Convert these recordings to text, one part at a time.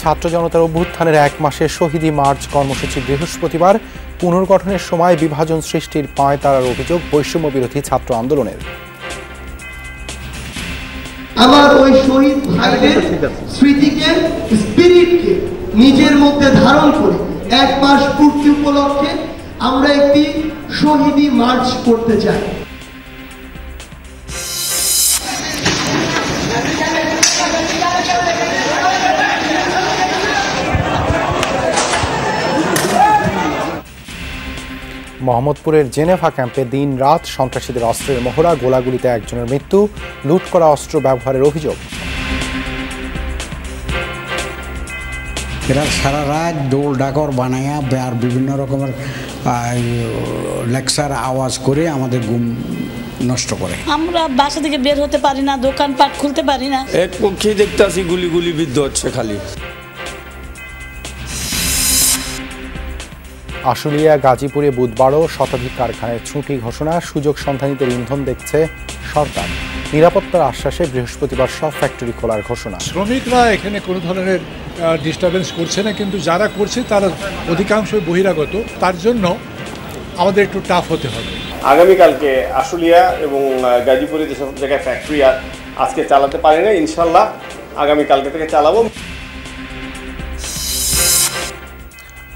ছাত্র জনতার অভ্যুত্থানের 1 মাসের শহীদি মার্চ কর্মসূচি বৃহস্পতিবার। পুনর্গঠনের সময় বিভাজন সৃষ্টির পাঁয়তারার অভিযোগ বৈষম্য বিরোধী ছাত্র আন্দোলনের। আমার ওই শহীদ ভাইদের স্মৃতিকে, স্পিরিটকে নিজের মধ্যে ধারণ করে 1 মাস পূর্তি উপলক্ষে আমরা একটি শহীদি মার্চ করতে চাই। মোহাম্মদপুরের জেনেভা ক্যাম্পে দিন রাত সন্ত্রাসীদের অস্ত্রের মহড়া, গোলাগুলিতে একজনের মৃত্যু, লুট করা অস্ত্র ব্যবহারের অভিযোগ। এরা সারা রাত দৌড় ডাকর বানাইয়া আর বিভিন্ন রকমের লেকচার আওয়াজ করে আমাদের ঘুম নষ্ট করে। আমরা বাসা থেকে বের হতে পারি না, দোকানপাট খুলতে পারি না। এক পক্ষে দেখতেছি গুলি বিদ্ধ হচ্ছে খালি। আশুলিয়া গাজীপুরে বুধবারও শতাধিক কারখানায় ছুটি ঘোষণা, সুযোগ সন্ধানীদের ইন্ধন দেখছে সরকার। নিরাপত্তার আশ্বাসে বৃহস্পতিবার সব ফ্যাক্টরি খোলার ঘোষণা। শ্রমিকরা এখানে কোনো ধরনের ডিস্টারবেন্স করছে না, কিন্তু যারা করছে তারা অধিকাংশই বহিরাগত, তার জন্য আমাদের একটু টাফ হতে হবে। আগামীকালকে আশুলিয়া এবং গাজীপুরে যেসব জায়গায় ফ্যাক্টরি আজকে চালাতে পারি না, ইনশাল্লাহ আগামীকালকে থেকে চালাবো।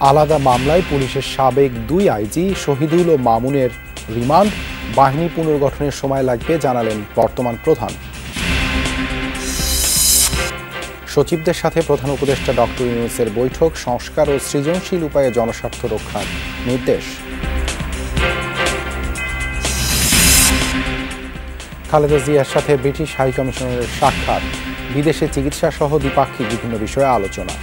আলাদা মামলায় পুলিশের সাবেক 2 আইজি শহীদুল ও মামুনের রিমান্ড। বাহিনী পুনর্গঠনের সময় লাগবে জানালেন বর্তমান প্রধান। সচিবদের সাথে প্রধান উপদেষ্টা ডক্টর ইউনূসের বৈঠক, সংস্কার ও সৃজনশীল উপায়ে জনস্বার্থ রক্ষার নির্দেশ। খালেদা জিয়ার সাথে ব্রিটিশ হাইকমিশনারের সাক্ষাৎ, বিদেশে চিকিৎসা সহ দ্বিপাক্ষিক বিভিন্ন বিষয়ে আলোচনা।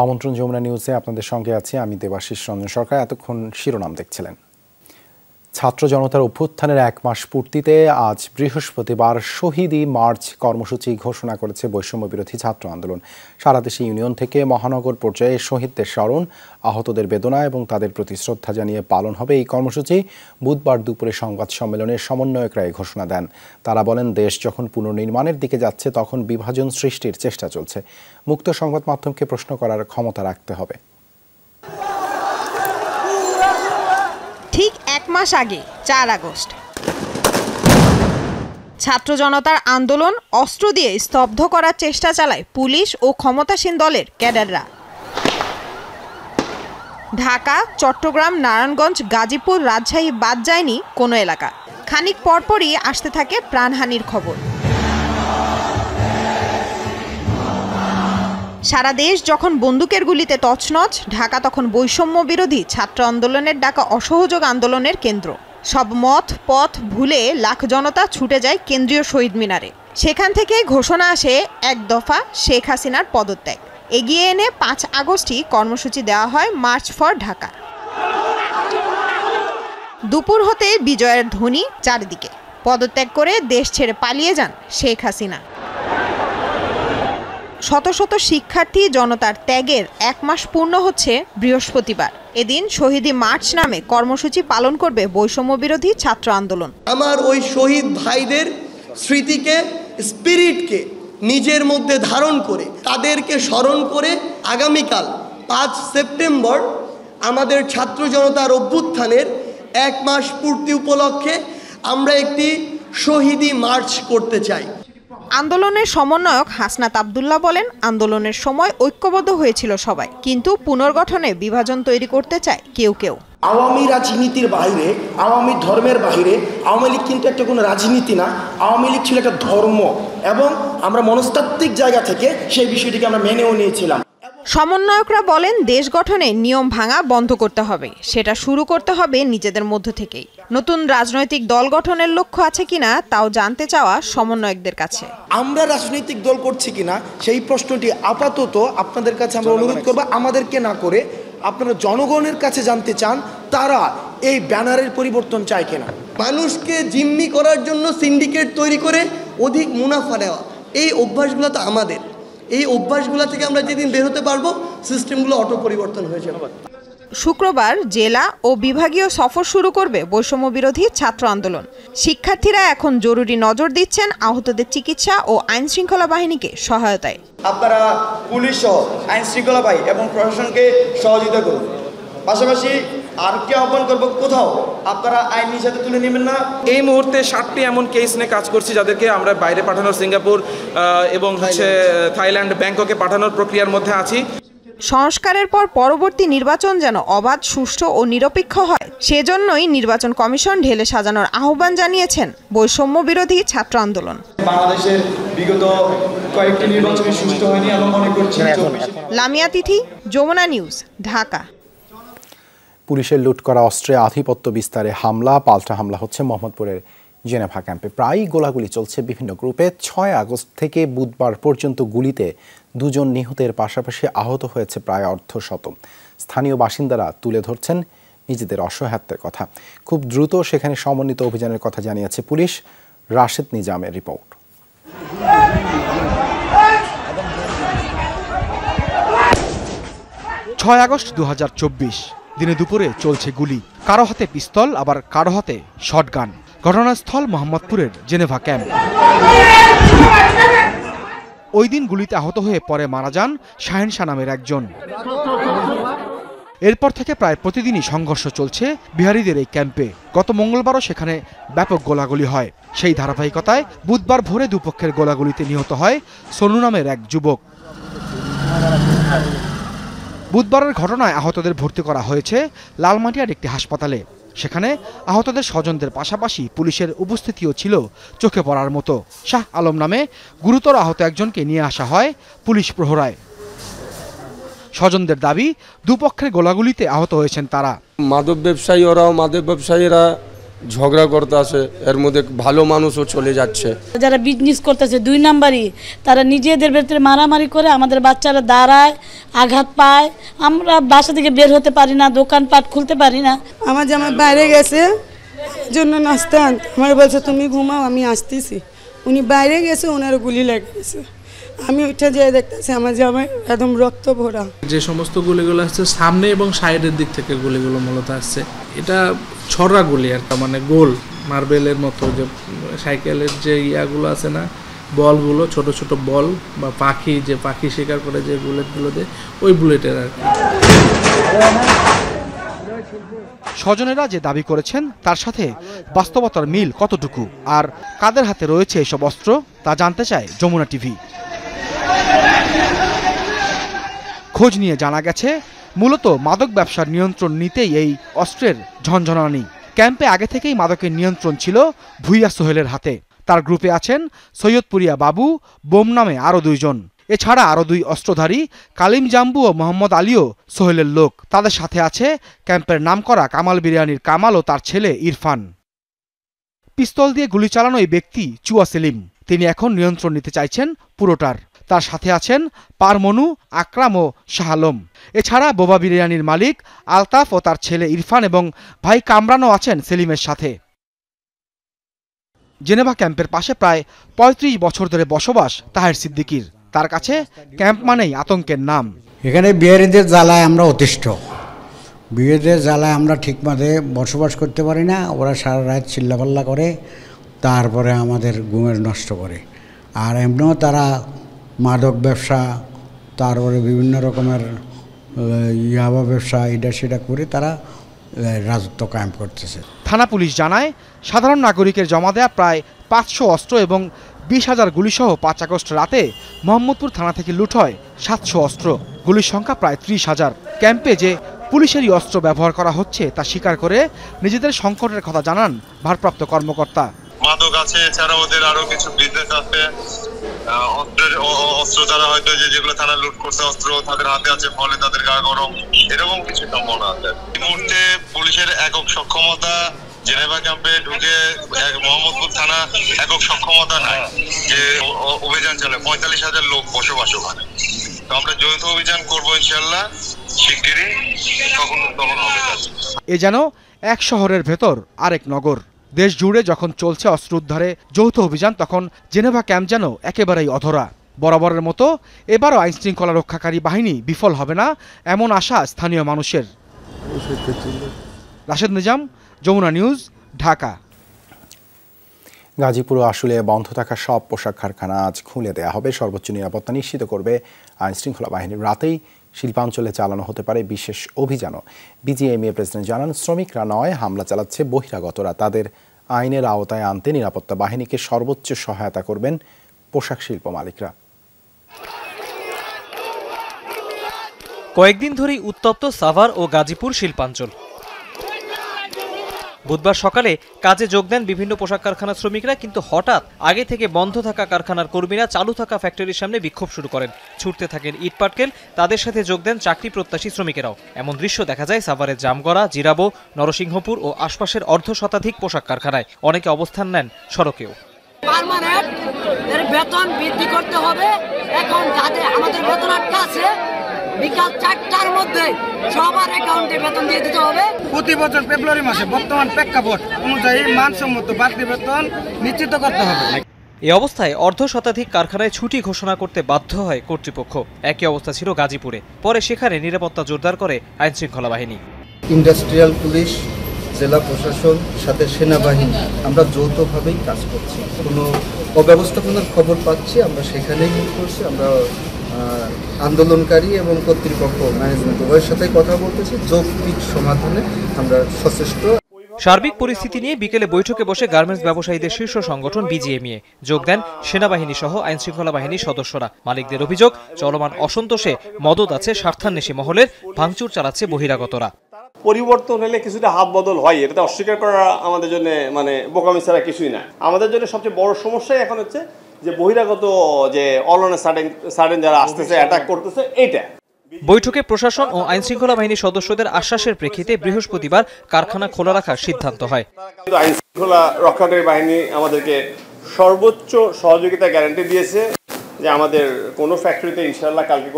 আমন্ত্রণ যমুনা নিউজে আপনাদের সঙ্গে আছি আমি দেবাশিস রঞ্জন সরকার। এতক্ষণ শিরোনাম দেখছিলেন। ছাত্র জনতার অভ্যুত্থানের 1 মাস পূর্তিতে আজ বৃহস্পতিবার শহীদি মার্চ কর্মসূচি ঘোষণা করেছে বৈষম্য বিরোধী ছাত্র আন্দোলন। সারা দেশে ইউনিয়ন থেকে মহানগর পর্যায়ে শহীদদের স্মরণ, আহতদের বেদনা এবং তাদের প্রতি শ্রদ্ধা জানিয়ে পালন হবে এই কর্মসূচি। বুধবার দুপুরে সংবাদ সম্মেলনে সমন্বয়করা এই ঘোষণা দেন। তারা বলেন, দেশ যখন পুনর্নির্মাণের দিকে যাচ্ছে তখন বিভাজন সৃষ্টির চেষ্টা চলছে। মুক্ত সংবাদ মাধ্যমকে প্রশ্ন করার ক্ষমতা রাখতে হবে। ঠিক 1 মাস আগে 4 আগস্ট ছাত্র জনতার আন্দোলন অস্ত্র দিয়ে স্তব্ধ করার চেষ্টা চালায় পুলিশ ও ক্ষমতাসীন দলের ক্যাডাররা। ঢাকা, চট্টগ্রাম, নারায়ণগঞ্জ, গাজীপুর, রাজশাহী বাদ যায়নি কোনো এলাকা। খানিক পরপরই আসতে থাকে প্রাণহানির খবর। সারা দেশ যখন বন্দুকের গুলিতে তছনছ, ঢাকা তখন বৈষম্য বিরোধী ছাত্র আন্দোলনের ডাকা অসহযোগ আন্দোলনের কেন্দ্র। সব মত পথ ভুলে লাখ জনতা ছুটে যায় কেন্দ্রীয় শহীদ মিনারে। সেখান থেকে ঘোষণা আসে 1 দফা শেখ হাসিনার পদত্যাগ। এগিয়ে এনে 5 আগস্টই কর্মসূচি দেওয়া হয় মার্চ ফর ঢাকা। দুপুর হতে বিজয়ের ধ্বনি চারিদিকে। পদত্যাগ করে দেশ ছেড়ে পালিয়ে যান শেখ হাসিনা। শত শত শিক্ষার্থী জনতার ত্যাগের 1 মাস পূর্ণ হচ্ছে বৃহস্পতিবার। এদিন শহীদি মার্চ নামে কর্মসূচি পালন করবে বৈষম্য বিরোধী ছাত্র আন্দোলন। আমার ওই শহীদ ভাইদের স্মৃতিকে, স্পিরিটকে নিজের মধ্যে ধারণ করে তাদেরকে স্মরণ করে আগামীকাল 5 সেপ্টেম্বর আমাদের ছাত্র জনতার অভ্যুত্থানের 1 মাস পূর্তি উপলক্ষে আমরা একটি শহীদি মার্চ করতে চাই। আন্দোলনের সমন্বয়ক হাসনাত আব্দুল্লাহ বলেন, আন্দোলনের সময় ঐক্যবদ্ধ হয়েছিল সবাই, কিন্তু পুনর্গঠনে বিভাজন তৈরি করতে চায় কেউ কেউ। আওয়ামী রাজনীতির বাইরে, আওয়ামী ধর্মের বাইরে আওয়ামী লীগ কিন্তু একটা কোনো রাজনীতি না, আওয়ামী লীগ ছিল একটা ধর্ম এবং আমরা মনস্তাত্ত্বিক জায়গা থেকে সেই বিষয়টিকে আমরা মেনেও নিয়েছিলাম। সমন্বয়করা বলেন, দেশ গঠনে নিয়ম ভাঙা বন্ধ করতে হবে, সেটা শুরু করতে হবে নিজেদের মধ্য থেকেই। নতুন রাজনৈতিক দল গঠনের লক্ষ্য আছে কিনা তাও জানতে চাওয়া সমন্বয়কদের কাছে। আমরা রাজনৈতিক দল করছি কিনা সেই প্রশ্নটি আপাতত আপনাদের কাছে আমরা অনুরোধ করব, আমাদেরকে না করে আপনারা জনগণের কাছে জানতে চান তারা এই ব্যানারের পরিবর্তন চায় কিনা। মানুষকে জিম্মি করার জন্য সিন্ডিকেট তৈরি করে অধিক মুনাফা নেওয়া, এই অভ্যাসগুলো তো আমাদের। এই অভ্যাসগুলো থেকে আমরা যেদিন বের হতে পারবো, সিস্টেমগুলো অটো পরিবর্তন হয়ে যাবে। শুক্রবার জেলা ও বিভাগীয় সফর শুরু করবে বৈষম্য বিরোধী ছাত্র আন্দোলন। শিক্ষার্থীরা এখন জরুরি নজর দিচ্ছেন আহতদের চিকিৎসা ও আইন শৃঙ্খলা বাহিনীকে সহায়তায়। আপনারা পুলিশ সহ আইন শৃঙ্খলা বাহিনী এবং প্রশাসনকে সহযোগিতা করুন। পাশাপাশি আর কি আহ্বান করবো, কোথাও আপনারা আইন নিজ হাতে তুলে নেবেন না। এই মুহূর্তে 7টি এমন কেস নিয়ে কাজ করছি যাদেরকে আমরা বাইরে পাঠানোর, সিঙ্গাপুর এবং থাইল্যান্ড, ব্যাংককে পাঠানোর প্রক্রিয়ার মধ্যে আছি। সংস্কারের পর পরবর্তী নির্বাচন যেন অবাধ, সুষ্ঠু ও নিরপেক্ষ হয়, সেজন্যই নির্বাচন কমিশন ঢেলে সাজানোর আহ্বান জানিয়েছেন বৈষম্য বিরোধী ছাত্র আন্দোলন। বাংলাদেশের বিগত কয়েকটি নির্বাচনে সুষ্ঠু হয়নি এবং মনে করছি। লামিয়া তিথি, যমুনা নিউজ, ঢাকা। পুলিশের লুট করা অস্ত্রে আধিপত্য বিস্তারে হামলা, পাল্টা হামলা হচ্ছে মোহাম্মদপুরের জেনেভা ক্যাম্পে। প্রায় গোলাগুলি চলছে বিভিন্ন গ্রুপে। 6 আগস্ট থেকে বুধবার পর্যন্ত গুলিতে 2 জন নিহতের পাশাপাশি আহত হয়েছে প্রায় অর্ধশত। স্থানীয় বাসিন্দারা তুলে ধরছেন নিজেদের অসহায়ত্বের কথা। খুব দ্রুত সেখানে সমন্বিত অভিযানের কথা জানিয়েছে পুলিশ। রাশেদ নিজামের রিপোর্ট। 6 আগস্ট 2024 দিনে দুপুরে চলছে গুলি। কারো হাতে পিস্তল, আবার কারো হাতে শটগান। ঘটনাস্থল মোহাম্মদপুরের জেনেভা ক্যাম্প। ওই দিন গুলিতে আহত হয়ে পরে মারা যান শাহেন শাহ নামের একজন। এরপর থেকে প্রায় প্রতিদিনই সংঘর্ষ চলছে বিহারীদের এই ক্যাম্পে। গত মঙ্গলবারও সেখানে ব্যাপক গোলাগুলি হয়। সেই ধারাবাহিকতায় বুধবার ভোরে দুপক্ষের গোলাগুলিতে নিহত হয় সোনু নামের এক যুবক। বুধবারের ঘটনায় আহতদের ভর্তি করা হয়েছে লালমাটিয়ার একটি হাসপাতালে। সেখানে আহতদের স্বজনদের পাশাপাশি পুলিশের উপস্থিতিও ছিল চোখে পড়ার মতো। শাহ আলম নামে গুরুতর আহত একজনকে নিয়ে আসা হয় পুলিশ প্রহরায়। স্বজনদের দাবি, দুপক্ষের গোলাগুলিতে আহত হয়েছেন তারা। মাদক ব্যবসায়ীরা ঝগড়া করতে আসে, এর মধ্যে ভালো মানুষও চলে যাচ্ছে। যারা বিজনেস করতেছে 2 নাম্বারই, তারা নিজেদের ভেতরে মারামারি করে, আমাদের বাচ্চারা দাঁড়ায়, আঘাত পায়, আমরা বাসা থেকে বের হতে পারি না, দোকানপাট খুলতে পারি না। আমার জামাই বাইরে গেছে জন্য নাস্তা আনতে, আমার বলছে তুমি ঘুমাও আমি আসতেছি। উনি বাইরে গেছে, ওনার গুলি লেগে গেছে। আমি ওইটা যেয়ে দেখতেছি আমার জামাই একদম রক্ত ভরা। যে সমস্ত গুলিগুলো আসছে সামনে এবং সাইডের দিক থেকে গুলিগুলো মূলত আসছে। এটা ছড়া গুলি, একটা মানে গোল মার্বেলের মতো, যে সাইকেলের যে ইয়াগুলো আছে না, বলগুলো, ছোট ছোট বল বা পাখি, যে পাখি শিকার করে যে বুলেটগুলো দেয়, ওই বুলেটের আর কি। স্বজনেরা যে দাবি করেছেন তার সাথে বাস্তবতার মিল কতটুকু, আর কাদের হাতে রয়েছে এসব অস্ত্র, তা জানতে চায় যমুনা টিভি। খোঁজ নিয়ে জানা গেছে, মূলত মাদক ব্যবসার নিয়ন্ত্রণ নিতেই এই অস্ত্রের ঝনঝনানি। ক্যাম্পে আগে থেকেই মাদকের নিয়ন্ত্রণ ছিল ভুইয়া সোহেলের হাতে। তার গ্রুপে আছেন সৈয়দপুরিয়া বাবু, বোম নামে আরও 2 জন। এছাড়া আরও 2 অস্ত্রধারী কালিম জাম্বু ও মোহাম্মদ আলীও সোহেলের লোক। তাদের সাথে আছে ক্যাম্পের নামকরা কামাল বিরিয়ানির কামাল ও তার ছেলে ইরফান। পিস্তল দিয়ে গুলি চালানো এই ব্যক্তি চুয়া সেলিম। তিনি এখন নিয়ন্ত্রণ নিতে চাইছেন পুরোটার। তার সাথে আছেন পারমনু, আকরাম ও শাহ আলম। এছাড়া বোবা বিরিয়ানির মালিক আলতাফ ও তার ছেলে ইরফান এবং ভাই কামরানও আছেন সেলিমের সাথে। জেনেভা ক্যাম্পের পাশে প্রায় 35 বছর ধরে বসবাস তাহের সিদ্দিকীর। তার কাছে ক্যাম্প মানেই আতঙ্কের নাম। এখানে বিহারীদের জ্বালায় আমরা অতিষ্ঠ। বিহারীদের জ্বালায় আমরা ঠিকমতো বসবাস করতে পারি না। ওরা সারা রাত চিল্লাপাল্লা করে, তারপরে আমাদের ঘুমের নষ্ট করে। আর এমনিও তারা মাদক ব্যবসা, তারপরে বিভিন্ন রকমের ইয়াবা ব্যবসা, এটা সেটা করে তারা রাজত্ব কায়েম করতেছে। থানা পুলিশ জানায়, সাধারণ নাগরিকের জমা দেয়া প্রায় 500 অস্ত্র এবং 20,000 গুলিসহ 5 আগস্ট রাতে মোহাম্মদপুর থানা থেকে লুট হয় 700 অস্ত্র। গুলির সংখ্যা প্রায় 30,000। ক্যাম্পে যে পুলিশেরই অস্ত্র ব্যবহার করা হচ্ছে তা স্বীকার করে নিজেদের সংকটের কথা জানান ভারপ্রাপ্ত কর্মকর্তা। মাদক আছে, এছাড়া ওদের আরো কিছু বিজনেস আছে। অস্ত্র দ্বারা হয়তো যেগুলো থানা লুট করছে অস্ত্র তাদের হাতে আছে, ফলে তাদের গা গরম, এরকম কিছু সম্ভাবনা আছে। এই মুহূর্তে পুলিশের একক সক্ষমতা জেনেভা ক্যাম্পে ঢুকে মোহাম্মদপুর থানা একক সক্ষমতা নাই যে অভিযান চলে। 45,000 লোক বসবাস ওখানে। তো আমরা যৌথ অভিযান করবো ইনশাল্লাহ শিগগিরই, তখন হবে। এ যেন এক শহরের ভেতর আরেক নগর। দেশ জুড়ে যখন চলছে অস্ত্র উদ্ধারে যৌথ অভিযান, তখন জেনেভা ক্যাম্প যেন একেবারেই অধরা। বরাবরের মতো এবারও আইনশৃঙ্খলা রক্ষাকারী বাহিনী বিফল হবে না, এমন আশা স্থানীয় মানুষের। রাশেদ নিজাম, যমুনা নিউজ, ঢাকা। গাজীপুর ও আশুলিয়ায় বন্ধ থাকা সব পোশাক কারখানা আজ খুলে দেওয়া হবে। সর্বোচ্চ নিরাপত্তা নিশ্চিত করবে আইনশৃঙ্খলা বাহিনীর। রাতেই শিল্পাঞ্চলে চালানো হতে পারে বিশেষ অভিযানও। বিজিএমইএ প্রেসিডেন্ট জানান, শ্রমিকরা নয়, হামলা চালাচ্ছে বহিরাগতরা। তাদের আইনের আওতায় আনতে নিরাপত্তা বাহিনীকে সর্বোচ্চ সহায়তা করবেন পোশাক শিল্প মালিকরা। কয়েকদিন ধরেই উত্তপ্ত সাভার ও গাজীপুর শিল্পাঞ্চল। বুধবার সকালে কাজে যোগ দেন বিভিন্ন পোশাক কারখানার শ্রমিকরা, কিন্তু হঠাৎ আগে থেকে বন্ধ থাকা কারখানার কর্মীরা চালু থাকা ফ্যাক্টরির সামনে বিক্ষোভ শুরু করেন। ছুটতে থাকেন ইট পাটকেল, তাদের সাথে যোগ দেন চাকরি প্রত্যাশী শ্রমিকেরাও। এমন দৃশ্য দেখা যায় সাভারের জামগড়া, জিরাবো, নরসিংহপুর ও আশপাশের অর্ধশতাধিক পোশাক কারখানায়। অনেকে অবস্থান নেন সড়কেও। বেতন বৃদ্ধি করতে হবে। এখন যাদের আমাদের বেতন আটকা আছে, বিকাল 4টার মধ্যে সবার অ্যাকাউন্টে বেতন দিয়ে দিতে হবে। প্রতি বছর ফেব্রুয়ারি মাসে বর্তমান প্রেক্ষাপট অনুযায়ী মানসম্মত বাড়তি বেতন নিশ্চিত করতে হবে। এই অবস্থায় অর্ধশতাধিক কারখানায় ছুটি ঘোষণা করতে বাধ্য হয় কর্তৃপক্ষ। একই অবস্থা ছিল গাজীপুরে। পরে সেখানে নিরাপত্তা জোরদার করে আইনশৃঙ্খলা বাহিনী। ইন্ডাস্ট্রিয়াল পুলিশ, জেলা প্রশাসন, সাথে সেনাবাহিনী আমরা যৌথভাবেই কাজ করছি। কোনো অব্যবস্থাপনার খবর পাচ্ছি আমরা সেখানেই মুভ করছি। আমরা আন্দোলনকারী এবং কর্তৃপক্ষ, ম্যানেজমেন্ট উভয়ের সাথে কথা বলতেছি। যৌক্তিক সমাধানে আমরা সচেষ্ট। সার্বিক পরিস্থিতি নিয়ে বিকেলে বৈঠকে বসে গার্মেন্টস ব্যবসায়ীদের শীর্ষ সংগঠন বিজিএমইএ। যোগ দেন সেনাবাহিনী সহ আইনশৃঙ্খলা বাহিনীর সদস্যরা। মালিকদের অভিযোগ, চলমান অসন্তোষে মদত আছে স্বার্থান্বেষী মহলের, ভাঙচুর চালাচ্ছে বহিরাগতরা। পরিবর্তন হলে কিছুটা হাত বদল হয়, এটাতে অস্বীকার করা আমাদের জন্য বোকামি ছাড়া কিছুই না। আমাদের জন্য সবচেয়ে বড় সমস্যাই এখন হচ্ছে যে বহিরাগত যে অলনে সাডেন যারা আসতেছে, অ্যাটাক করতেছে, এইটা। বৈঠকে প্রশাসন ও আইনশৃঙ্খলা বাহিনীর সদস্যদের আশ্বাসের প্রেক্ষিতে বৃহস্পতিবার কারখানা খোলা রাখার সিদ্ধান্ত হয়। আইনশৃঙ্খলা রক্ষাকারী বাহিনী আমাদেরকে সর্বোচ্চ সহযোগিতা গ্যারান্টি দিয়েছে যে আমাদের কোনো ফ্যাক্টরিতে ইনশাআল্লাহ কালকে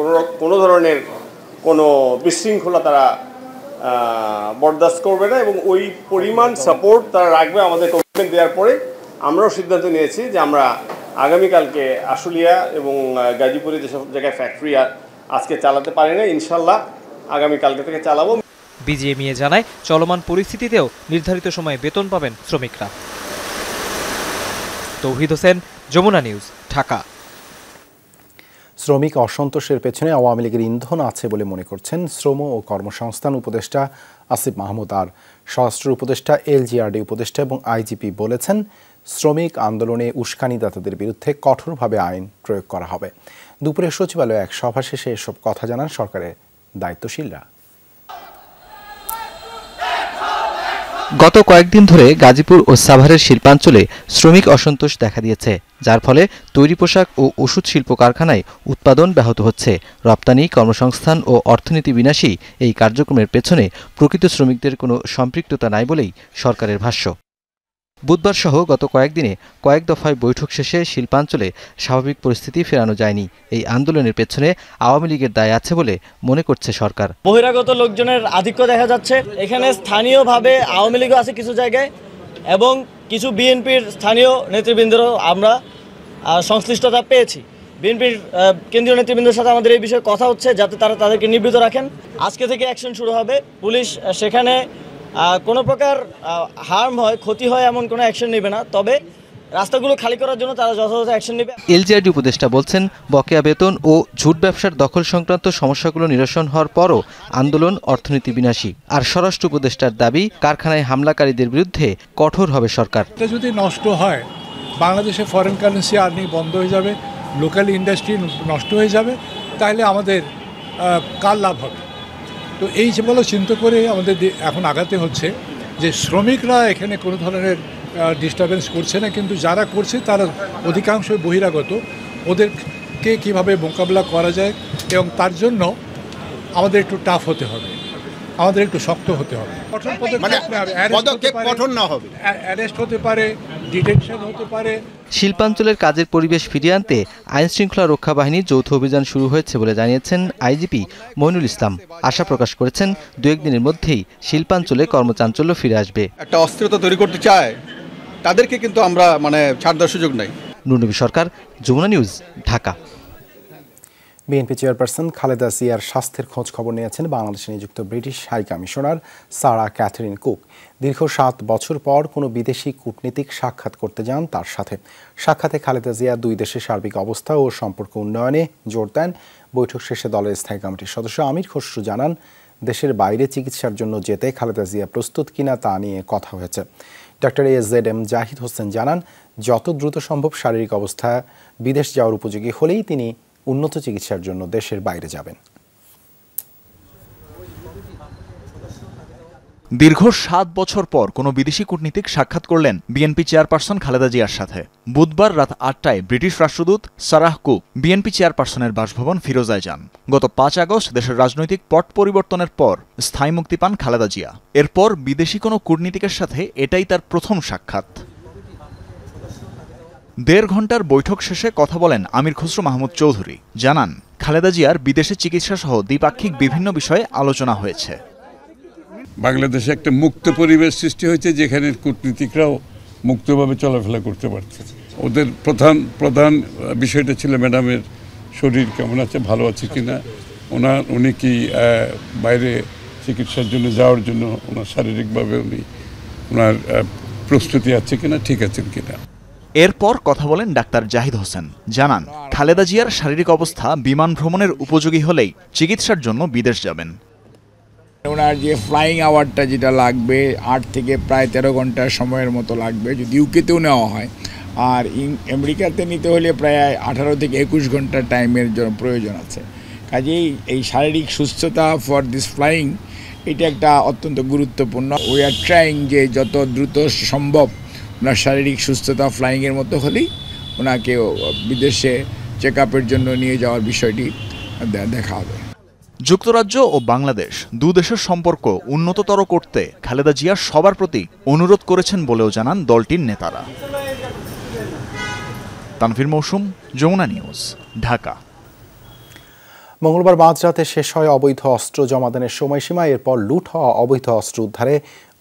কোনো ধরনের কোনো বিশৃঙ্খলা তারা বরদাস্ত করবে না, এবং ওই পরিমাণ সাপোর্ট তারা রাখবে। আমাদের কমিটমেন্ট দেওয়ার পরে আমরাও সিদ্ধান্ত নিয়েছি যে আমরা আগামীকালকে আশুলিয়া এবং গাজীপুরে যেসব জায়গায় ফ্যাক্টরি আজকে চালাতে পারি না, ইনশাল্লাহ আগামীকালকে থেকে চালাবো। বিজিএমইএ জানায়, চলমান পরিস্থিতিতেও নির্ধারিত সময়ে বেতন পাবেন শ্রমিকরা। তৌহিদ হোসেন, যমুনা নিউজ, ঢাকা। শ্রমিক অসন্তোষের পেছনে আওয়ামী লীগের ইন্ধন আছে বলে মনে করছেন শ্রম ও কর্মসংস্থান উপদেষ্টা আসিফ মাহমুদ। আর স্বরাষ্ট্র উপদেষ্টা, এলজিআরডি উপদেষ্টা এবং আইজিপি বলেছেন, শ্রমিক আন্দোলনে উস্কানিদাতাদের বিরুদ্ধে কঠোরভাবে আইন প্রয়োগ করা হবে। দুপুরে সচিবালয়ে এক সভা শেষে এসব কথা জানান সরকারের দায়িত্বশীলরা। গত কয়েকদিন ধরে গাজীপুর ও সাভারের শিল্পাঞ্চলে শ্রমিক অসন্তোষ দেখা দিয়েছে, যার ফলে তৈরি পোশাক ও ওষুধ শিল্প কারখানায় উৎপাদন ব্যাহত হচ্ছে। রপ্তানি, কর্মসংস্থান ও অর্থনীতি বিনাশী এই কার্যক্রমের পেছনে প্রকৃত শ্রমিকদের কোনো সম্পৃক্ততা নাই বলেই সরকারের ভাষ্য। বুধবার সহ গত কয়েকদিনে কয়েক দফায় বৈঠক শেষে শিল্পাঞ্চলে স্বাভাবিক পরিস্থিতি ফেরানো যায়নি। এই আন্দোলনের পেছনে আওয়ামী লীগের দায় আছে বলে মনে করছে সরকার। বহিরাগত লোকজনের আধিক্য দেখা যাচ্ছে। এখানে স্থানীয়ভাবে আওয়ামী লীগও আছে কিছু জায়গায়, এবং কিছু বিএনপির স্থানীয় নেতৃবৃন্দেরও আমরা সংশ্লিষ্টতা পেয়েছি। বিএনপির কেন্দ্রীয় নেতৃবৃন্দের সাথে আমাদের এই বিষয়ে কথা হচ্ছে, যাতে তারা তাদেরকে নিবৃত রাখেন। আজকে থেকে অ্যাকশন শুরু হবে। পুলিশ সেখানে কোনো প্রকার হার্ম হয়, ক্ষতি হয় এমন কোনো অ্যাকশন নেবে না, তবে রাস্তাগুলো খালি করার জন্য তারা যথাযথ অ্যাকশন নেবে। এলজিআরডি উপদেষ্টা বলছেন, বকেয়া বেতন ও ঝুট ব্যবসার দখল সংক্রান্ত সমস্যাগুলো নিরসন হওয়ার পরও আন্দোলন অর্থনীতি বিনাশী। আর স্বরাষ্ট্র উপদেষ্টার দাবি, কারখানায় হামলাকারীদের বিরুদ্ধে কঠোর হবে সরকার। এটা যদি নষ্ট হয়, বাংলাদেশে ফরেন কারেন্সি আর্নিং বন্ধ হয়ে যাবে, লোকাল ইন্ডাস্ট্রি নষ্ট হয়ে যাবে, তাহলে আমাদের কার লাভ হবে? তো এই যেগুলো চিন্তা করে আমাদের এখন আগাতে হচ্ছে যে শ্রমিকরা এখানে কোনো ধরনের ডিস্টারবেন্স করছে না, কিন্তু যারা করছে তারা অধিকাংশই বহিরাগত। ওদেরকে কীভাবে মোকাবিলা করা যায়, এবং তার জন্য আমাদের একটু টাফ হতে হবে, আমাদের একটু শক্ত হতে হবে। কঠোর না হবে, অ্যারেস্ট হতে পারে, ডিটেনশন হতে পারে। শিল্পাঞ্চলের কাজের পরিবেশ ফিরিয়ে আনতে আইনশৃঙ্খলা রক্ষা বাহিনীর যৌথ অভিযান শুরু হয়েছে বলে জানিয়েছেন আইজিপি মইনুল ইসলাম। আশা প্রকাশ করেছেন, দু একদিনের মধ্যেই শিল্পাঞ্চলে কর্মচাঞ্চল্য ফিরে আসবে। একটা অস্থিরতা তৈরি করতে চায় তাদেরকে কিন্তু আমরা মানে ছাড় দেওয়ার সুযোগ নাই। Nurnabi Sarkar, Jamuna news, Dhaka. BNP chairperson Khaleda জিয়ার স্বাস্থ্যের খোঁজ খবর নিয়েছেন বাংলাদেশে নিযুক্ত British high commissioner Sarah Catherine Cook. দীর্ঘ 7 বছর পর কোনো বিদেশি কূটনীতিক সাক্ষাৎ করতে যান তার সাথে। সাক্ষাতে খালেদা জিয়া 2 দেশের সার্বিক অবস্থা ও সম্পর্ক উন্নয়নে জোর দেন। বৈঠক শেষে দলের স্থায়ী কমিটির সদস্য আমির খসরু জানান, দেশের বাইরে চিকিৎসার জন্য যেতে খালেদা জিয়া প্রস্তুত কিনা তা নিয়ে কথা হয়েছে। ডক্টর AZM জাহিদ হোসেন জানান, যত দ্রুত সম্ভব শারীরিক অবস্থা বিদেশ যাওয়ার উপযোগী হলেই তিনি উন্নত চিকিৎসার জন্য দেশের বাইরে যাবেন। দীর্ঘ 7 বছর পর কোনো বিদেশি কূটনীতিক সাক্ষাৎ করলেন বিএনপি চেয়ারপারসন খালেদা জিয়ার সাথে। বুধবার রাত 8টায় ব্রিটিশ রাষ্ট্রদূত সারাহ কুক বিএনপি চেয়ারপারসনের বাসভবন ফিরোজায় যান। গত 5 আগস্ট দেশের রাজনৈতিক পট পরিবর্তনের পর স্থায়ী মুক্তি পান খালেদা জিয়া। এরপর বিদেশি কোনো কূটনীতিকের সাথে এটাই তার প্রথম সাক্ষাৎ। 1.5 ঘন্টার বৈঠক শেষে কথা বলেন আমির খসরু মাহমুদ চৌধুরী। জানান, খালেদা জিয়ার বিদেশে চিকিৎসা সহ দ্বিপাক্ষিক বিভিন্ন বিষয়ে আলোচনা হয়েছে। বাংলাদেশে একটা মুক্ত পরিবেশ সৃষ্টি হয়েছে, যেখানে কূটনীতিকরাও মুক্তভাবে চলাফেরা করতে পারছে। ওদের প্রধান বিষয়টা ছিল ম্যাডামের শরীর কেমন আছে, ভালো আছে কিনা, উনি কি বাইরে চিকিৎসার জন্য যাওয়ার জন্য ওনার শারীরিকভাবে ওনার প্রস্তুতি আছে কিনা, ঠিক আছেন কিনা। এরপর কথা বলেন ডাক্তার জাহিদ হোসেন। জানান, খালেদা জিয়ার শারীরিক অবস্থা বিমান ভ্রমণের উপযোগী হলেই চিকিৎসার জন্য বিদেশ যাবেন। ওনার যে ফ্লাইং আওয়ারটা যেটা লাগবে 8 থেকে প্রায় 13 ঘন্টা সময়ের মতো লাগবে যদি ইউকেতেও নেওয়া হয়, আর আমেরিকাতে নিতে হলে প্রায় 18 থেকে 21 ঘন্টা টাইমের প্রয়োজন আছে। কাজেই এই শারীরিক সুস্থতা ফর দিস ফ্লাইং এটা একটা অত্যন্ত গুরুত্বপূর্ণ। উই আর ট্রাইং যে যত দ্রুত সম্ভব ওনার শারীরিক সুস্থতা ফ্লাইংয়ের মতো হলেই ওনাকে বিদেশে চেক আপের জন্য নিয়ে যাওয়ার বিষয়টি দেখা হবে। যুক্তরাজ্য ও বাংলাদেশ 2 দেশের সম্পর্ক উন্নততর করতে খালেদা জিয়া সবার প্রতি অনুরোধ করেছেন বলেও জানান দলটির নেতারা। তানভীর মৌসুম, যমুনা নিউজ, ঢাকা। মঙ্গলবার মাঝরাতে শেষ হয় অবৈধ অস্ত্র জমাদানের সময়সীমা। এরপর লুট হওয়া অবৈধ অস্ত্র উদ্ধারে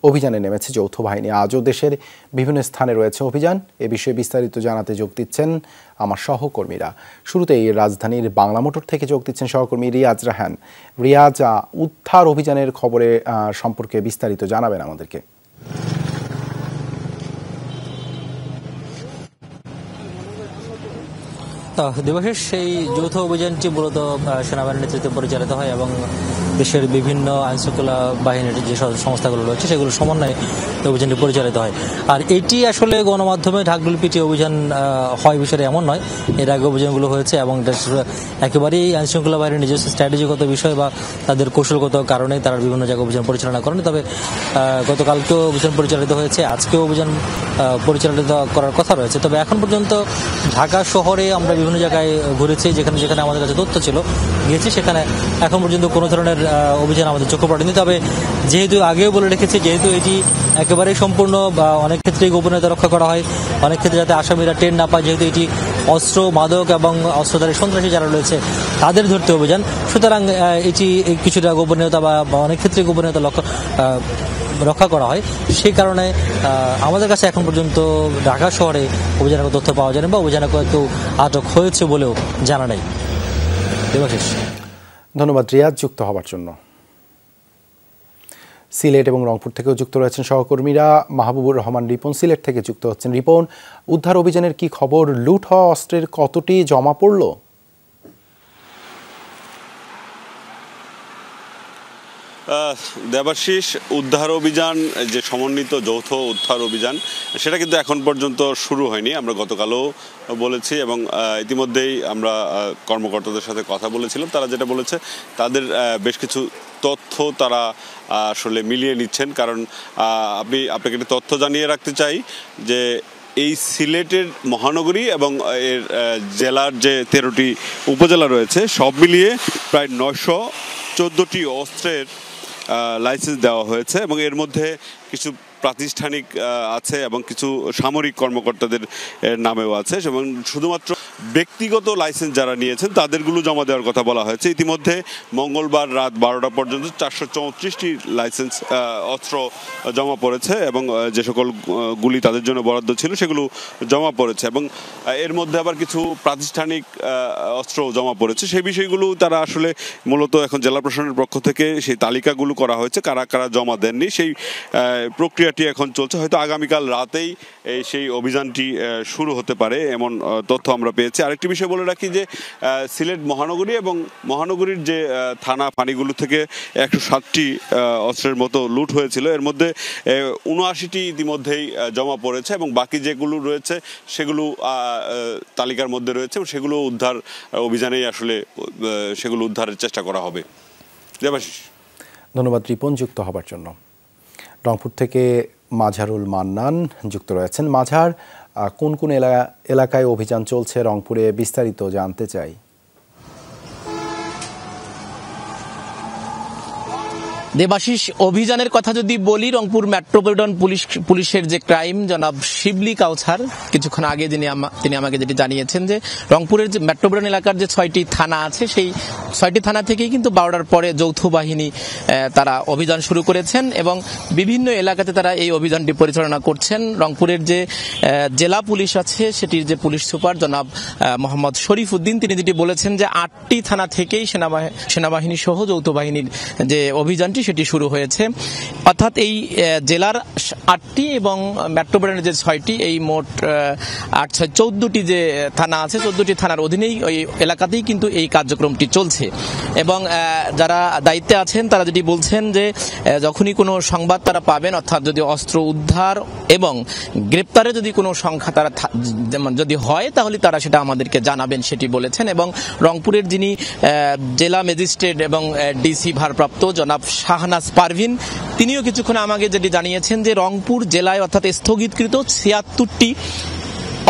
অভিযানে নেমেছে যৌথ বাহিনী। আজও দেশের বিভিন্ন স্থানে রয়েছে অভিযান। এ বিষয়ে বিস্তারিত জানাতে যোগ দিচ্ছেন আমার সহকর্মীরা। শুরুতেই রাজধানীর বাংলা মোটর থেকে যোগ দিচ্ছেন সহকর্মী রিয়াজ রাহান। রিয়াজ, উদ্ধার অভিযানের খবরে সম্পর্কে বিস্তারিত জানাবেন আমাদেরকে। দেবাশিস, সেই যৌথ অভিযানটি মূলত সেনাবাহিনীর নেতৃত্বে পরিচালিত হয় এবং দেশের বিভিন্ন আইনশৃঙ্খলা বাহিনীর যে সংস্থাগুলো রয়েছে সেগুলো সমন্বয়ে অভিযানটি পরিচালিত হয়। আর এটি আসলে গণমাধ্যমে ঢাকঢোল পিটিয়ে অভিযান হয় বিষয়ে এমন নয়, এর আগে অভিযানগুলো হয়েছে এবং একেবারেই আইনশৃঙ্খলা বাহিনীর নিজস্ব স্ট্র্যাটেজিগত বিষয় বা তাদের কৌশলগত কারণে তারা বিভিন্ন জায়গায় অভিযান পরিচালনা করেন। তবে গতকালকেও অভিযান পরিচালিত হয়েছে, আজকেও অভিযান পরিচালিত করার কথা রয়েছে। তবে এখন পর্যন্ত ঢাকা শহরে আমরা বিভিন্ন জায়গায় ঘুরেছি, যেখানে যেখানে আমাদের কাছে তথ্য ছিল গিয়েছি, সেখানে এখন পর্যন্ত কোনো ধরনের অভিযান আমাদের চোখে পড়েনি। তবে যেহেতু আগেও বলে রেখেছি, যেহেতু এটি একেবারেই সম্পূর্ণ বা অনেক ক্ষেত্রেই গোপনীয়তা রক্ষা করা হয়, অনেক ক্ষেত্রে যাতে আসামিরা টের না পায়, যেহেতু এটি অস্ত্র, মাদক এবং অস্ত্রধারী সন্ত্রাসী যারা রয়েছে তাদের ধরতে অভিযান, সুতরাং এটি কিছুটা গোপনীয়তা বা অনেক ক্ষেত্রে গোপনীয়তা রক্ষা করা হয়। সেই কারণে আমাদের কাছে এখন পর্যন্ত ঢাকা শহরে অভিযানের তথ্য পাওয়া যায়নি বা অভিযানে কেউ আটক হয়েছে বলেও জানা নেই। দেবাশিস, ধন্যবাদ রিয়াজ যুক্ত হবার জন্য। সিলেট এবং রংপুর থেকেও যুক্ত রয়েছেন সহকর্মীরা। মাহবুবুর রহমান রিপন সিলেট থেকে যুক্ত হচ্ছেন। রিপন, উদ্ধার অভিযানের কি খবর? লুট হওয়া অস্ত্রের কতটি জমা পড়ল? দেবাশিস, উদ্ধার অভিযান, যে সমন্বিত যৌথ উদ্ধার অভিযান, সেটা কিন্তু এখন পর্যন্ত শুরু হয়নি। আমরা গতকালও বলেছি এবং ইতিমধ্যেই আমরা কর্মকর্তাদের সাথে কথা বলেছিলাম। তারা যেটা বলেছে, তাদের বেশ কিছু তথ্য তারা আসলে মিলিয়ে নিচ্ছেন। কারণ আপনাকে একটা তথ্য জানিয়ে রাখতে চাই যে এই সিলেটের মহানগরী এবং এর জেলার যে 13টি উপজেলা রয়েছে, সব মিলিয়ে প্রায় 914টি অস্ত্রের লাইসেন্স দেওয়া হয়েছে এবং এর মধ্যে কিছু প্রাতিষ্ঠানিক আছে এবং কিছু সামরিক কর্মকর্তাদের নামেও আছে এবং শুধুমাত্র ব্যক্তিগত লাইসেন্স যারা নিয়েছেন তাদেরগুলো জমা দেওয়ার কথা বলা হয়েছে। ইতিমধ্যে মঙ্গলবার রাত 12টা পর্যন্ত 434টি লাইসেন্স অস্ত্র জমা পড়েছে এবং যে সকল গুলি তাদের জন্য বরাদ্দ ছিল সেগুলো জমা পড়েছে এবং এর মধ্যে আবার কিছু প্রাতিষ্ঠানিক অস্ত্র জমা পড়েছে। সেই বিষয়গুলো তারা আসলে মূলত এখন জেলা প্রশাসনের পক্ষ থেকে সেই তালিকাগুলো করা হয়েছে, কারা কারা জমা দেননি সেই প্রক্রিয়াটি এখন চলছে। হয়তো আগামীকাল রাতেই সেই অভিযানটি শুরু হতে পারে এমন তথ্য আমরা পেয়েছি। আরেকটি বিষয় বলে রাখি যে সিলেট মহানগরী এবং মহানগরীর যে থানা ফাঁড়িগুলো থেকে 107টি অস্ত্রের মতো লুট হয়েছিল, এর মধ্যে 79টি ইতিমধ্যেই জমা পড়েছে এবং বাকি যেগুলো রয়েছে সেগুলো তালিকার মধ্যে রয়েছে এবং সেগুলো উদ্ধার অভিযানেই আসলে সেগুলো উদ্ধারের চেষ্টা করা হবে। দেবাশিস, ধন্যবাদ রিপন যুক্ত হবার জন্য। রংপুর থেকে মাঝারুল মান্নান যুক্ত রয়েছেন। মাঝার, কোন কোন এলাকায় অভিযান চলছে রংপুরে বিস্তারিত জানতে চাই। দেবাশিস, অভিযানের কথা যদি বলি, রংপুর মেট্রোপলিটন পুলিশের যে ক্রাইম জনাব শিবলি কাউছার কিছুক্ষণ আগে তিনি আমাকে যেটি জানিয়েছেন যে রংপুরের যে মেট্রোপলিটন এলাকার যে 6টি থানা আছে সেই 6টি থানা থেকেই কিন্তু 12টার পরে যৌথ বাহিনী তারা অভিযান শুরু করেছেন এবং বিভিন্ন এলাকাতে তারা এই অভিযানটি পরিচালনা করছেন। রংপুরের যে জেলা পুলিশ আছে সেটির যে পুলিশ সুপার জনাব মোহাম্মদ শরীফ উদ্দিন তিনি যেটি বলেছেন যে 8টি থানা থেকেই সেনাবাহিনী সহ যৌথ বাহিনীর যে অভিযানটি সেটি শুরু হয়েছে। অর্থাৎ এই জেলার 8টি এবং মেট্রোপলিটনের যে 6টি, এই মোট 14টি যে থানা আছে 14টি থানার অধীনেই ওই এলাকাতেই কিন্তু এই কার্যক্রমটি চলছে এবং যারা দায়িত্বে আছেন তারা যেটি বলছেন যে যখনই কোনো সংবাদ তারা পাবেন, অর্থাৎ যদি অস্ত্র উদ্ধার এবং গ্রেপ্তারে যদি কোনো সংখ্যা তারা যদি হয় তাহলে তারা সেটা আমাদেরকে জানাবেন সেটি বলেছেন। এবং রংপুরের যিনি জেলা ম্যাজিস্ট্রেট এবং ডিসি ভারপ্রাপ্ত জনাব শাহনাজ পারভিন তিনিও কিছুক্ষণ আমাকে যেটি জানিয়েছেন যে রংপুর জেলায় অর্থাৎ স্থগিতকৃত 76টি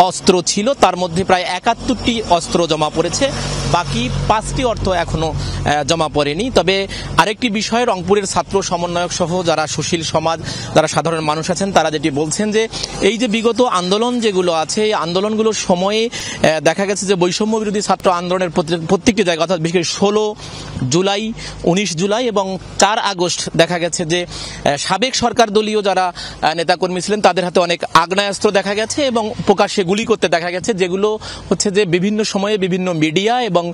অস্ত্র ছিল, তার মধ্যে প্রায় 71টি অস্ত্র জমা পড়েছে, বাকি 5টি অস্ত্র এখনো জমা পড়েনি। তবে আরেকটি বিষয়, রংপুরের ছাত্র সমন্বয়ক সহ যারা সুশীল সমাজ, যারা সাধারণ মানুষ আছেন তারা যেটি বলছেন যে এই যে বিগত আন্দোলন যেগুলো আছে এই আন্দোলনগুলোর সময়ে দেখা গেছে যে বৈষম্য বিরোধী ছাত্র আন্দোলনের প্রত্যেকটি জায়গা অর্থাৎ বিশেষ করে 16 জুলাই, 19 জুলাই এবং 4 আগস্ট দেখা গেছে যে সাবেক সরকার দলীয় যারা নেতাকর্মী ছিলেন তাদের হাতে অনেক আগ্নেয়াস্ত্র দেখা গেছে এবং প্রকাশ্যে গুলি করতে দেখা গেছে, যেগুলো হচ্ছে যে বিভিন্ন সময়ে বিভিন্ন মিডিয়া এবং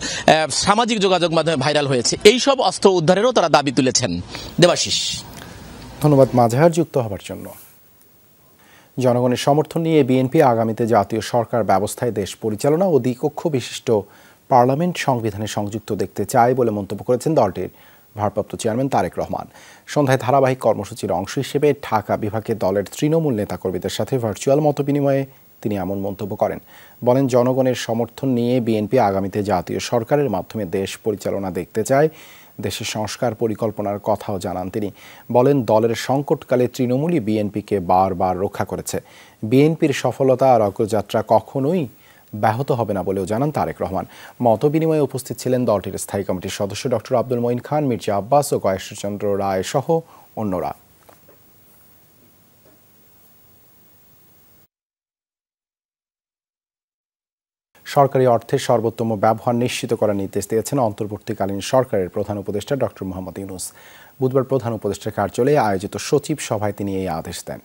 সামাজিক যোগাযোগ মাধ্যমে ভাইরাল হয়েছে। এই সব অস্ত্র উদ্ধারেরও তারা দাবি তুলেছেন। দেবাশিস, ধন্যবাদ মাঝার যুক্ত হবার জন্য। জনগণের সমর্থন নিয়ে বিএনপি আগামীতে জাতীয় সরকার ব্যবস্থায় দেশ পরিচালনা ও দ্বিকক্ষ বিশিষ্ট পার্লামেন্ট সংবিধানে সংযুক্ত দেখতে চায় বলে মন্তব্য করেছেন দলটির ভারপ্রাপ্ত চেয়ারম্যান তারেক রহমান। সন্ধ্যায় ধারাবাহিক কর্মসূচির অংশ হিসেবে ঢাকা বিভাগে দলের তৃণমূল নেতাকর্মীদের সাথে ভার্চুয়াল মতবিনিময়ে তিনি এমন মন্তব্য করেন। বলেন, জনগণের সমর্থন নিয়ে বিএনপি আগামীতে জাতীয় সরকারের মাধ্যমে দেশ পরিচালনা দেখতে চায়। দেশের সংস্কার পরিকল্পনার কথাও জানান তিনি। বলেন, দলের সংকটকালে তৃণমূলই বিএনপিকে বারবার রক্ষা করেছে। বিএনপির সফলতা আর অগ্রযাত্রা কখনোই ব্যাহত হবে না বলেও জানান তারেক রহমান। মতবিনিময়ে উপস্থিত ছিলেন দলটির স্থায়ী কমিটির সদস্য ডক্টর আব্দুল মঈন খান, মির্জা আব্বাস ও গয়েশ্বরচন্দ্র রায় সহ অন্যরা। সরকারি অর্থের সর্বোত্তম ব্যবহার নিশ্চিত করার নির্দেশ দিয়েছেন অন্তর্বর্তীকালীন সরকারের প্রধান উপদেষ্টা ডক্টর মোহাম্মদ ইউনূস। বুধবার প্রধান উপদেষ্টার কার্যালয়ে আয়োজিত সচিব সভায় তিনি এই আদেশ দেন।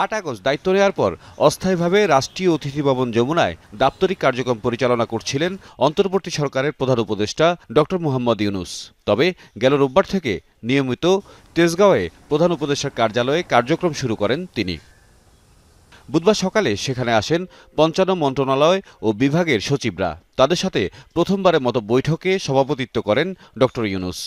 8 আগস্ট দায়িত্ব নেওয়ার পর অস্থায়ীভাবে রাষ্ট্রীয় অতিথি ভবন যমুনায় দাপ্তরিক কার্যক্রম পরিচালনা করছিলেন অন্তর্বর্তী সরকারের প্রধান উপদেষ্টা ডক্টর মোহাম্মদ ইউনূস। তবে গেল রোববার থেকে নিয়মিত তেজগাঁওয়ে প্রধান উপদেষ্টার কার্যালয়ে কার্যক্রম শুরু করেন তিনি। বুধবার সকালে সেখানে আসেন 55 মন্ত্রণালয় ও বিভাগের সচিবরা। তাদের সাথে প্রথমবারের মতো বৈঠকে সভাপতিত্ব করেন ডক্টর ইউনূস।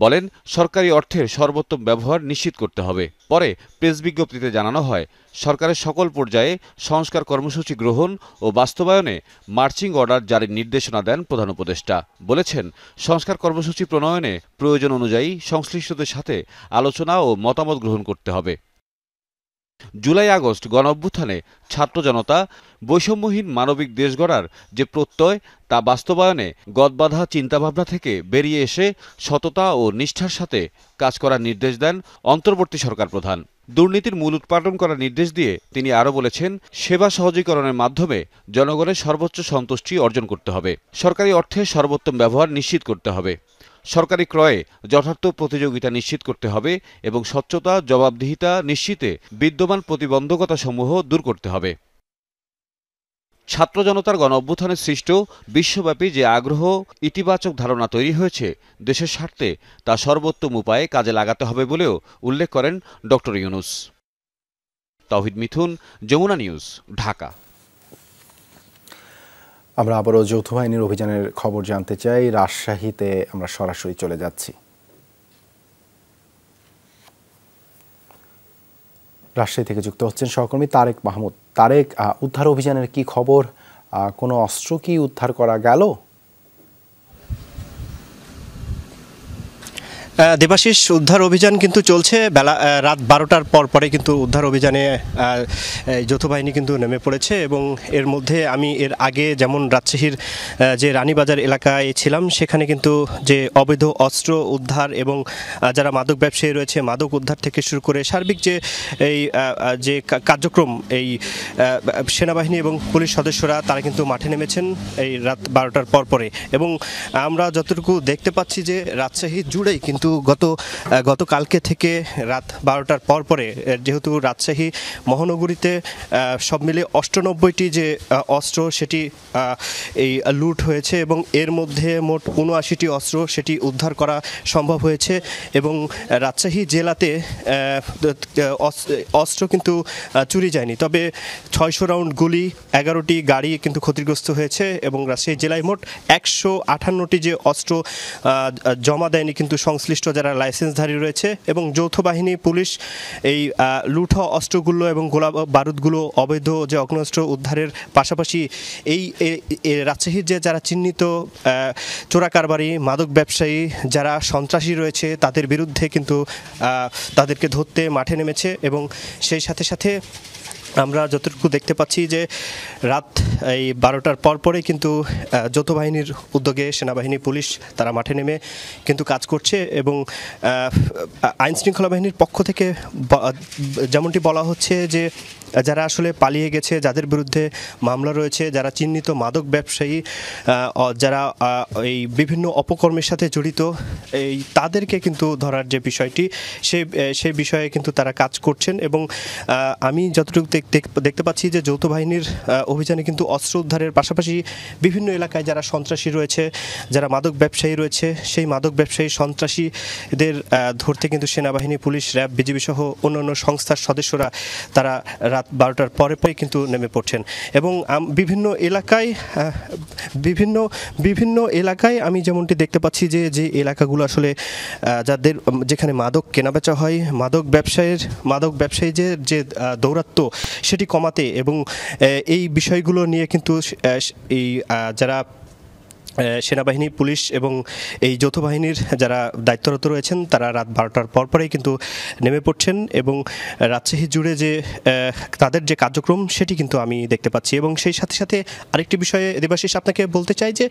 বলেন, সরকারি অর্থের সর্বোত্তম ব্যবহার নিশ্চিত করতে হবে। পরে প্রেস বিজ্ঞপ্তিতে জানানো হয়, সরকারের সকল পর্যায়ে সংস্কার কর্মসূচি গ্রহণ ও বাস্তবায়নে মার্চিং অর্ডার জারির নির্দেশনা দেন প্রধান উপদেষ্টা। বলেছেন, সংস্কার কর্মসূচি প্রণয়নে প্রয়োজন অনুযায়ী সংশ্লিষ্টদের সাথে আলোচনা ও মতামত গ্রহণ করতে হবে। জুলাই আগস্ট গণঅভ্যুত্থানে ছাত্র জনতা বৈষম্যহীন মানবিক দেশ গড়ার যে প্রত্যয় তা বাস্তবায়নে গদবাঁধা চিন্তাভাবনা থেকে বেরিয়ে এসে সততা ও নিষ্ঠার সাথে কাজ করার নির্দেশ দেন অন্তর্বর্তী সরকার প্রধান। দুর্নীতির মূল উৎপাটন করার নির্দেশ দিয়ে তিনি আরও বলেছেন, সেবা সহজীকরণের মাধ্যমে জনগণের সর্বোচ্চ সন্তুষ্টি অর্জন করতে হবে, সরকারি অর্থের সর্বোত্তম ব্যবহার নিশ্চিত করতে হবে, সরকারি ক্রয়ে যথার্থ প্রতিযোগিতা নিশ্চিত করতে হবে এবং স্বচ্ছতা জবাবদিহিতা নিশ্চিতে বিদ্যমান প্রতিবন্ধকতাসমূহ দূর করতে হবে। ছাত্র জনতার গণঅভ্যুত্থানে সৃষ্ট বিশ্বব্যাপী যে আগ্রহ ইতিবাচক ধারণা তৈরি হয়েছে দেশের স্বার্থে তা সর্বোত্তম উপায়ে কাজে লাগাতে হবে বলেও উল্লেখ করেন ডক্টর ইউনূস। তাওহিদ মিথুন, যমুনা নিউজ, ঢাকা। আমরা আবারও যৌথ বাহিনীর অভিযানের খবর জানতে চাই। রাজশাহীতে আমরা সরাসরি চলে যাচ্ছি। রাজশাহী থেকে যুক্ত হচ্ছেন সহকর্মী তারেক মাহমুদ। তারেক, উদ্ধার অভিযানের কি খবর? কোনো অস্ত্র কি উদ্ধার করা গেল? দেবাশিস, উদ্ধার অভিযান কিন্তু চলছে। রাত 12টার পরে কিন্তু উদ্ধার অভিযানে যৌথ বাহিনী কিন্তু নেমে পড়েছে এবং এর মধ্যে আমি এর আগে যেমন রাজশাহীর যে রানীবাজার এলাকায় ছিলাম, সেখানে কিন্তু যে অবৈধ অস্ত্র উদ্ধার এবং যারা মাদক ব্যবসায়ী রয়েছে মাদক উদ্ধার থেকে শুরু করে সার্বিক যে কার্যক্রম, এই সেনাবাহিনী এবং পুলিশ সদস্যরা তারা কিন্তু মাঠে নেমেছেন এই রাত 12টার পরে। এবং আমরা যতটুকু দেখতে পাচ্ছি যে রাজশাহী জুড়েই কিন্তু গতকালকে থেকে রাত 12টার পরে যেহেতু রাজশাহী মহানগরীতে সব মিলে 98টি যে অস্ত্র সেটি এই লুট হয়েছে এবং এর মধ্যে মোট 79টি অস্ত্র সেটি উদ্ধার করা সম্ভব হয়েছে। এবং রাজশাহী জেলাতে অস্ত্র কিন্তু চুরি যায়নি, তবে 600 রাউন্ড গুলি, 11টি গাড়ি কিন্তু ক্ষতিগ্রস্ত হয়েছে এবং রাজশাহী জেলায় মোট 158টি যে অস্ত্র জমা দেয়নি কিন্তু সংশ্লিষ্ট যারা লাইসেন্সধারী রয়েছে। এবং যৌথ বাহিনী পুলিশ এই লুট হওয়া অস্ত্রগুলো এবং গোলা বারুদগুলো অবৈধ যে অগ্নেয়াস্ত্র উদ্ধারের পাশাপাশি এই রাজশাহীর যে যারা চিহ্নিত চোরাকারবারি মাদক ব্যবসায়ী যারা সন্ত্রাসী রয়েছে তাদের বিরুদ্ধে কিন্তু তাদেরকে ধরতে মাঠে নেমেছে। এবং সেই সাথে সাথে আমরা যতটুকু দেখতে পাচ্ছি যে রাত এই 12টার পরে কিন্তু যৌথ বাহিনীর উদ্যোগে সেনাবাহিনী পুলিশ তারা মাঠে নেমে কিন্তু কাজ করছে। এবং আইনশৃঙ্খলা বাহিনীর পক্ষ থেকে যেমনটি বলা হচ্ছে যে যারা আসলে পালিয়ে গেছে, যাদের বিরুদ্ধে মামলা রয়েছে, যারা চিহ্নিত মাদক ব্যবসায়ী, যারা এই বিভিন্ন অপকর্মের সাথে জড়িত, এই তাদেরকে কিন্তু ধরার যে বিষয়টি সেই বিষয়ে কিন্তু তারা কাজ করছেন। এবং আমি যতটুকু দেখতে পাচ্ছি যে যৌথ বাহিনীর অভিযানে কিন্তু অস্ত্র উদ্ধারের পাশাপাশি বিভিন্ন এলাকায় যারা সন্ত্রাসী রয়েছে, যারা মাদক ব্যবসায়ী রয়েছে, সেই মাদক ব্যবসায়ী সন্ত্রাসীদের ধরতে কিন্তু সেনাবাহিনী, পুলিশ, র্যাব, বিজিবি সহ অন্যান্য সংস্থার সদস্যরা তারা রাত 12টার পরে কিন্তু নেমে পড়ছেন। এবং বিভিন্ন এলাকায় আমি যেমনটি দেখতে পাচ্ছি যে এলাকাগুলো আসলে যেখানে মাদক কেনাবেচা হয়, মাদক ব্যবসায়ী যে দৌরাত্ম্য সেটি কমাতে এবং এই বিষয়গুলো নিয়ে কিন্তু এই যারা সেনাবাহিনী, পুলিশ এবং এই যৌথ বাহিনীর যারা দায়িত্বরত রয়েছেন তারা রাত 12টার পরেই কিন্তু নেমে পড়ছেন। এবং রাজশাহী জুড়ে যে তাদের যে কার্যক্রম সেটি কিন্তু আমি দেখতে পাচ্ছি। এবং সেই সাথে সাথে আরেকটি বিষয়ে দেবাশিস আপনাকে বলতে চাই যে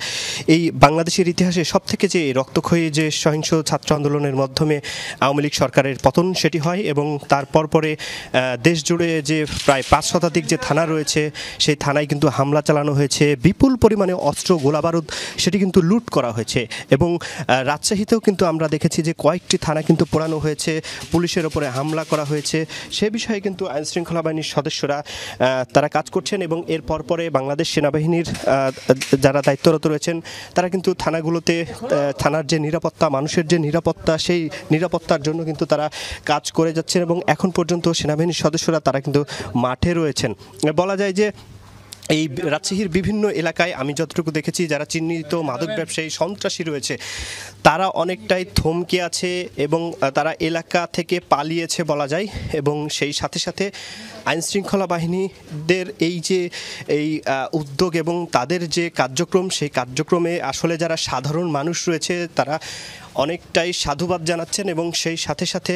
এই বাংলাদেশের ইতিহাসে সবথেকে যে রক্তক্ষয়ী যে সহিংস ছাত্র আন্দোলনের মাধ্যমে আওয়ামী লীগ সরকারের পতন সেটি হয় এবং তারপর দেশ জুড়ে যে প্রায় 5 শতাধিক যে থানা রয়েছে সেই থানায় কিন্তু হামলা চালানো হয়েছে, বিপুল পরিমাণে অস্ত্র গোলাবারুদ সেটি কিন্তু লুট করা হয়েছে। এবং রাজশাহীতেও কিন্তু আমরা দেখেছি যে কয়েকটি থানা কিন্তু পোড়ানো হয়েছে, পুলিশের ওপরে হামলা করা হয়েছে। সে বিষয়ে কিন্তু আইনশৃঙ্খলা বাহিনীর সদস্যরা তারা কাজ করছেন। এবং এর পরে বাংলাদেশ সেনাবাহিনীর যারা দায়িত্বরত রয়েছেন তারা কিন্তু থানাগুলোতে থানার যে নিরাপত্তা, মানুষের যে নিরাপত্তা, সেই নিরাপত্তার জন্য কিন্তু তারা কাজ করে যাচ্ছেন। এবং এখন পর্যন্ত সেনাবাহিনীর সদস্যরা তারা কিন্তু মাঠে রয়েছেন। বলা যায় যে এই রাজশাহীর বিভিন্ন এলাকায় আমি যতটুকু দেখেছি যারা চিহ্নিত মাদক ব্যবসায়ী সন্ত্রাসী রয়েছে তারা অনেকটাই থমকে আছে এবং তারা এলাকা থেকে পালিয়েছে বলা যায়। এবং সেই সাথে সাথে আইনশৃঙ্খলা বাহিনীদের এই উদ্যোগ এবং তাদের যে কার্যক্রম, সেই কার্যক্রমে আসলে যারা সাধারণ মানুষ রয়েছে তারা অনেকটাই সাধুবাদ জানাচ্ছেন এবং সেই সাথে সাথে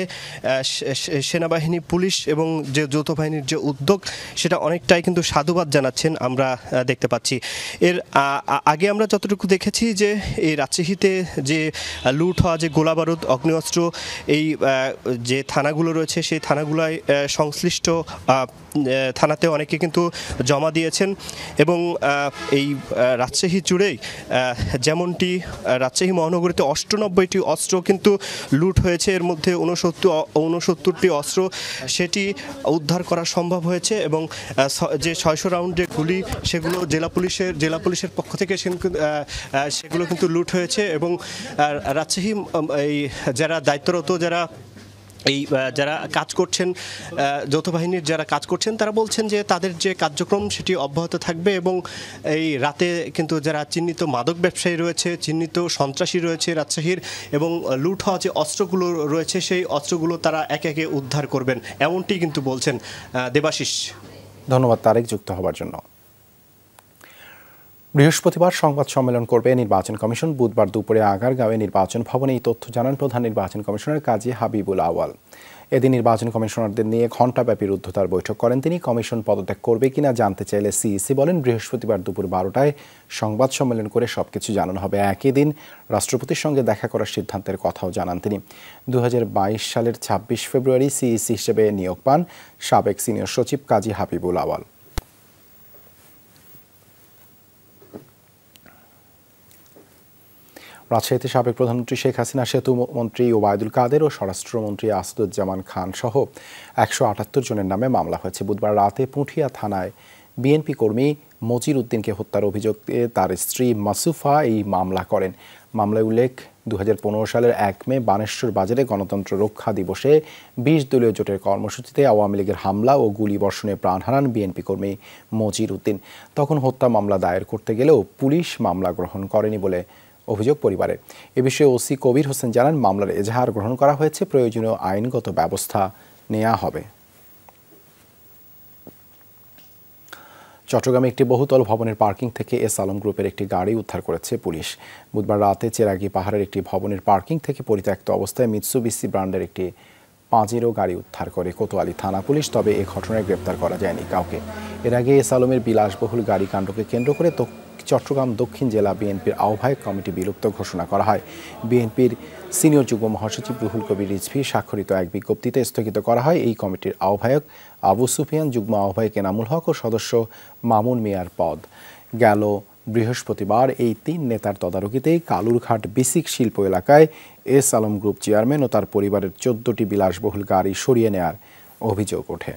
সেনাবাহিনী, পুলিশ এবং যে যৌথ বাহিনীর যে উদ্যোগ সেটা অনেকটাই কিন্তু সাধুবাদ জানাচ্ছেন আমরা দেখতে পাচ্ছি। এর আগে আমরা যতটুকু দেখেছি যে এই রাজশাহীতে যে লুট হওয়া যে গোলাবারুদ, অগ্নিঅস্ত্র, এই যে থানাগুলো রয়েছে সেই থানাগুলোয় সংশ্লিষ্ট থানাতে অনেকে কিন্তু জমা দিয়েছেন এবং এই রাজশাহী জুড়েই যেমনটি রাজশাহী মহানগরীতে 98টি অস্ত্র কিন্তু লুট হয়েছে, এর মধ্যে 69টি অস্ত্র সেটি উদ্ধার করা সম্ভব হয়েছে এবং যে 600 রাউন্ডের গুলি সেগুলো জেলা পুলিশের পক্ষ থেকে সেগুলো কিন্তু লুট হয়েছে এবং রাজশাহী এই যারা দায়িত্বরত যারা কাজ করছেন, যৌথ বাহিনীর যারা কাজ করছেন তারা বলছেন যে তাদের যে কার্যক্রম সেটি অব্যাহত থাকবে এবং এই রাতে কিন্তু যারা চিহ্নিত মাদক ব্যবসায়ী রয়েছে, চিহ্নিত সন্ত্রাসী রয়েছে রাজশাহীর এবং লুট হওয়া যে অস্ত্রগুলো রয়েছে সেই অস্ত্রগুলো তারা একে একে উদ্ধার করবেন, এমনটি কিন্তু বলছেন দেবাশিস। ধন্যবাদ তারেক যুক্ত হবার জন্য। বৃহস্পতিবার সংবাদ সম্মেলন করবে নির্বাচন কমিশন। বুধবার দুপুরে আগারগাঁওয়ে নির্বাচন ভবনে এই তথ্য জানান প্রধান নির্বাচন কমিশনার কাজী হাবিবুল আওয়াল। এদিন নির্বাচন কমিশনারদের নিয়ে ঘণ্টাব্যাপী রুদ্ধতার বৈঠক করেন তিনি। কমিশন পদত্যাগ করবে কিনা জানতে চাইলে সিইসি বলেন, বৃহস্পতিবার দুপুর 12টায় সংবাদ সম্মেলন করে সবকিছু জানানো হবে। একই দিন রাষ্ট্রপতির সঙ্গে দেখা করার সিদ্ধান্তের কথাও জানান তিনি। 2022 সালের 26 ফেব্রুয়ারি সিইসি হিসেবে নিয়োগ পান সাবেক সিনিয়র সচিব কাজী হাবিবুল আওয়াল। রাজশাহীতে সাবেক প্রধানমন্ত্রী শেখ হাসিনা, সেতু মন্ত্রী ওবায়দুল কাদের ও স্বরাষ্ট্রমন্ত্রী আসাদুজ্জামান খান সহ 178 জনের নামে মামলা হয়েছে। বুধবার রাতে পুঠিয়া থানায় বিএনপি কর্মী মজির উদ্দিনকে হত্যার অভিযোগে তার স্ত্রী মাসুফা এই মামলা করেন। মামলায় উল্লেখ, 2015 সালের 1 মে বানেশ্বর বাজারে গণতন্ত্র রক্ষা দিবসে 20 দলীয় জোটের কর্মসূচিতে আওয়ামী লীগের হামলা ও গুলিবর্ষণে প্রাণ হারান বিএনপি কর্মী মজির উদ্দিন। তখন হত্যা মামলা দায়ের করতে গেলেও পুলিশ মামলা গ্রহণ করেনি বলে অভিযোগ পরিবারের। এ বিষয়ে ওসি কবির হোসেন জানান, মামলার এজাহার গ্রহণ করা হয়েছে, প্রয়োজনীয় আইনগত ব্যবস্থা নেওয়া হবে। চট্টগ্রামে একটি বহুতল ভবনের পার্কিং থেকে এস আলম গ্রুপের একটি গাড়ি উদ্ধার করেছে পুলিশ। বুধবার রাতে চেরাগি পাহাড়ের একটি ভবনের পার্কিং থেকে পরিত্যক্ত অবস্থায় মিৎসুবিশি ব্র্যান্ডের একটি পাজেরো গাড়ি উদ্ধার করে কোতোয়ালি থানা পুলিশ। তবে এ ঘটনায় গ্রেপ্তার করা যায়নি কাউকে। এর আগে এস আলমের বিলাসবহুল গাড়ি কাণ্ডকে কেন্দ্র করে চট্টগ্রাম দক্ষিণ জেলা বিএনপির আহ্বায়ক কমিটি বিলুপ্ত ঘোষণা করা হয়। বিএনপির সিনিয়র যুগ্ম মহাসচিব রুহুল কবির রিজভী স্বাক্ষরিত এক বিজ্ঞপ্তিতে স্থগিত করা হয় এই কমিটির আহ্বায়ক আবু সুফিয়ান, যুগ্ম আহ্বায়ক এনামুল হক ও সদস্য মামুন মিয়ার পদ। গেল বৃহস্পতিবার এই 3 নেতার তদারকিতেই কালুরঘাট বিসিক শিল্প এলাকায় এস আলম গ্রুপ চেয়ারম্যান ও তার পরিবারের 14টি বিলাসবহুল গাড়ি সরিয়ে নেয়ার অভিযোগ ওঠে।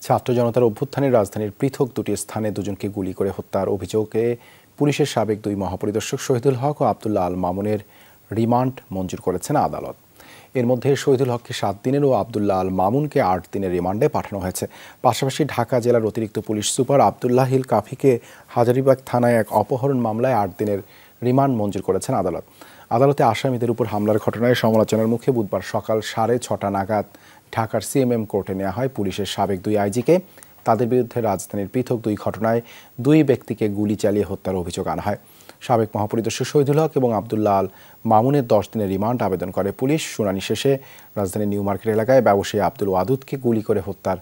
ছাত্র জনতার অভ্যুত্থানে রাজধানীর পৃথক 2টি স্থানে 2জনকে গুলি করে হত্যার অভিযোগে পুলিশের সাবেক 2 মহাপরিদর্শক শহীদুল হক ও আব্দুল্লাহ আল মামুনের রিমান্ড মঞ্জুর করেছেন আদালত। এর মধ্যে শহীদুল হককে 7 দিনের ও আব্দুল্লাহ আল মামুনকে 8 দিনের রিমান্ডে পাঠানো হয়েছে। পাশাপাশি ঢাকা জেলার অতিরিক্ত পুলিশ সুপার আব্দুল্লাহ হিল কাফিকে হাজারীবাগ থানায় এক অপহরণ মামলায় 8 দিনের রিমান্ড মঞ্জুর করেছেন আদালত। আদালতে আসামিদের উপর হামলার ঘটনায় সমালোচনার মুখে বুধবার সকাল 6:30 নাগাদ ঢাকার সিএমএম কোর্টে নেওয়া হয় পুলিশের সাবেক 2 আইজিকে। তাদের বিরুদ্ধে রাজধানীর পৃথক 2 ঘটনায় 2 ব্যক্তিকে গুলি চালিয়ে হত্যার অভিযোগ আনা হয়। সাবেক মহাপরিদর্শক শহীদুল হক এবং আব্দুল্লাহ আল মামুনের 10 দিনের রিমান্ড আবেদন করে পুলিশ। শুনানি শেষে রাজধানীর নিউ মার্কেট এলাকায় ব্যবসায়ী আব্দুল ওয়াদুদকে গুলি করে হত্যার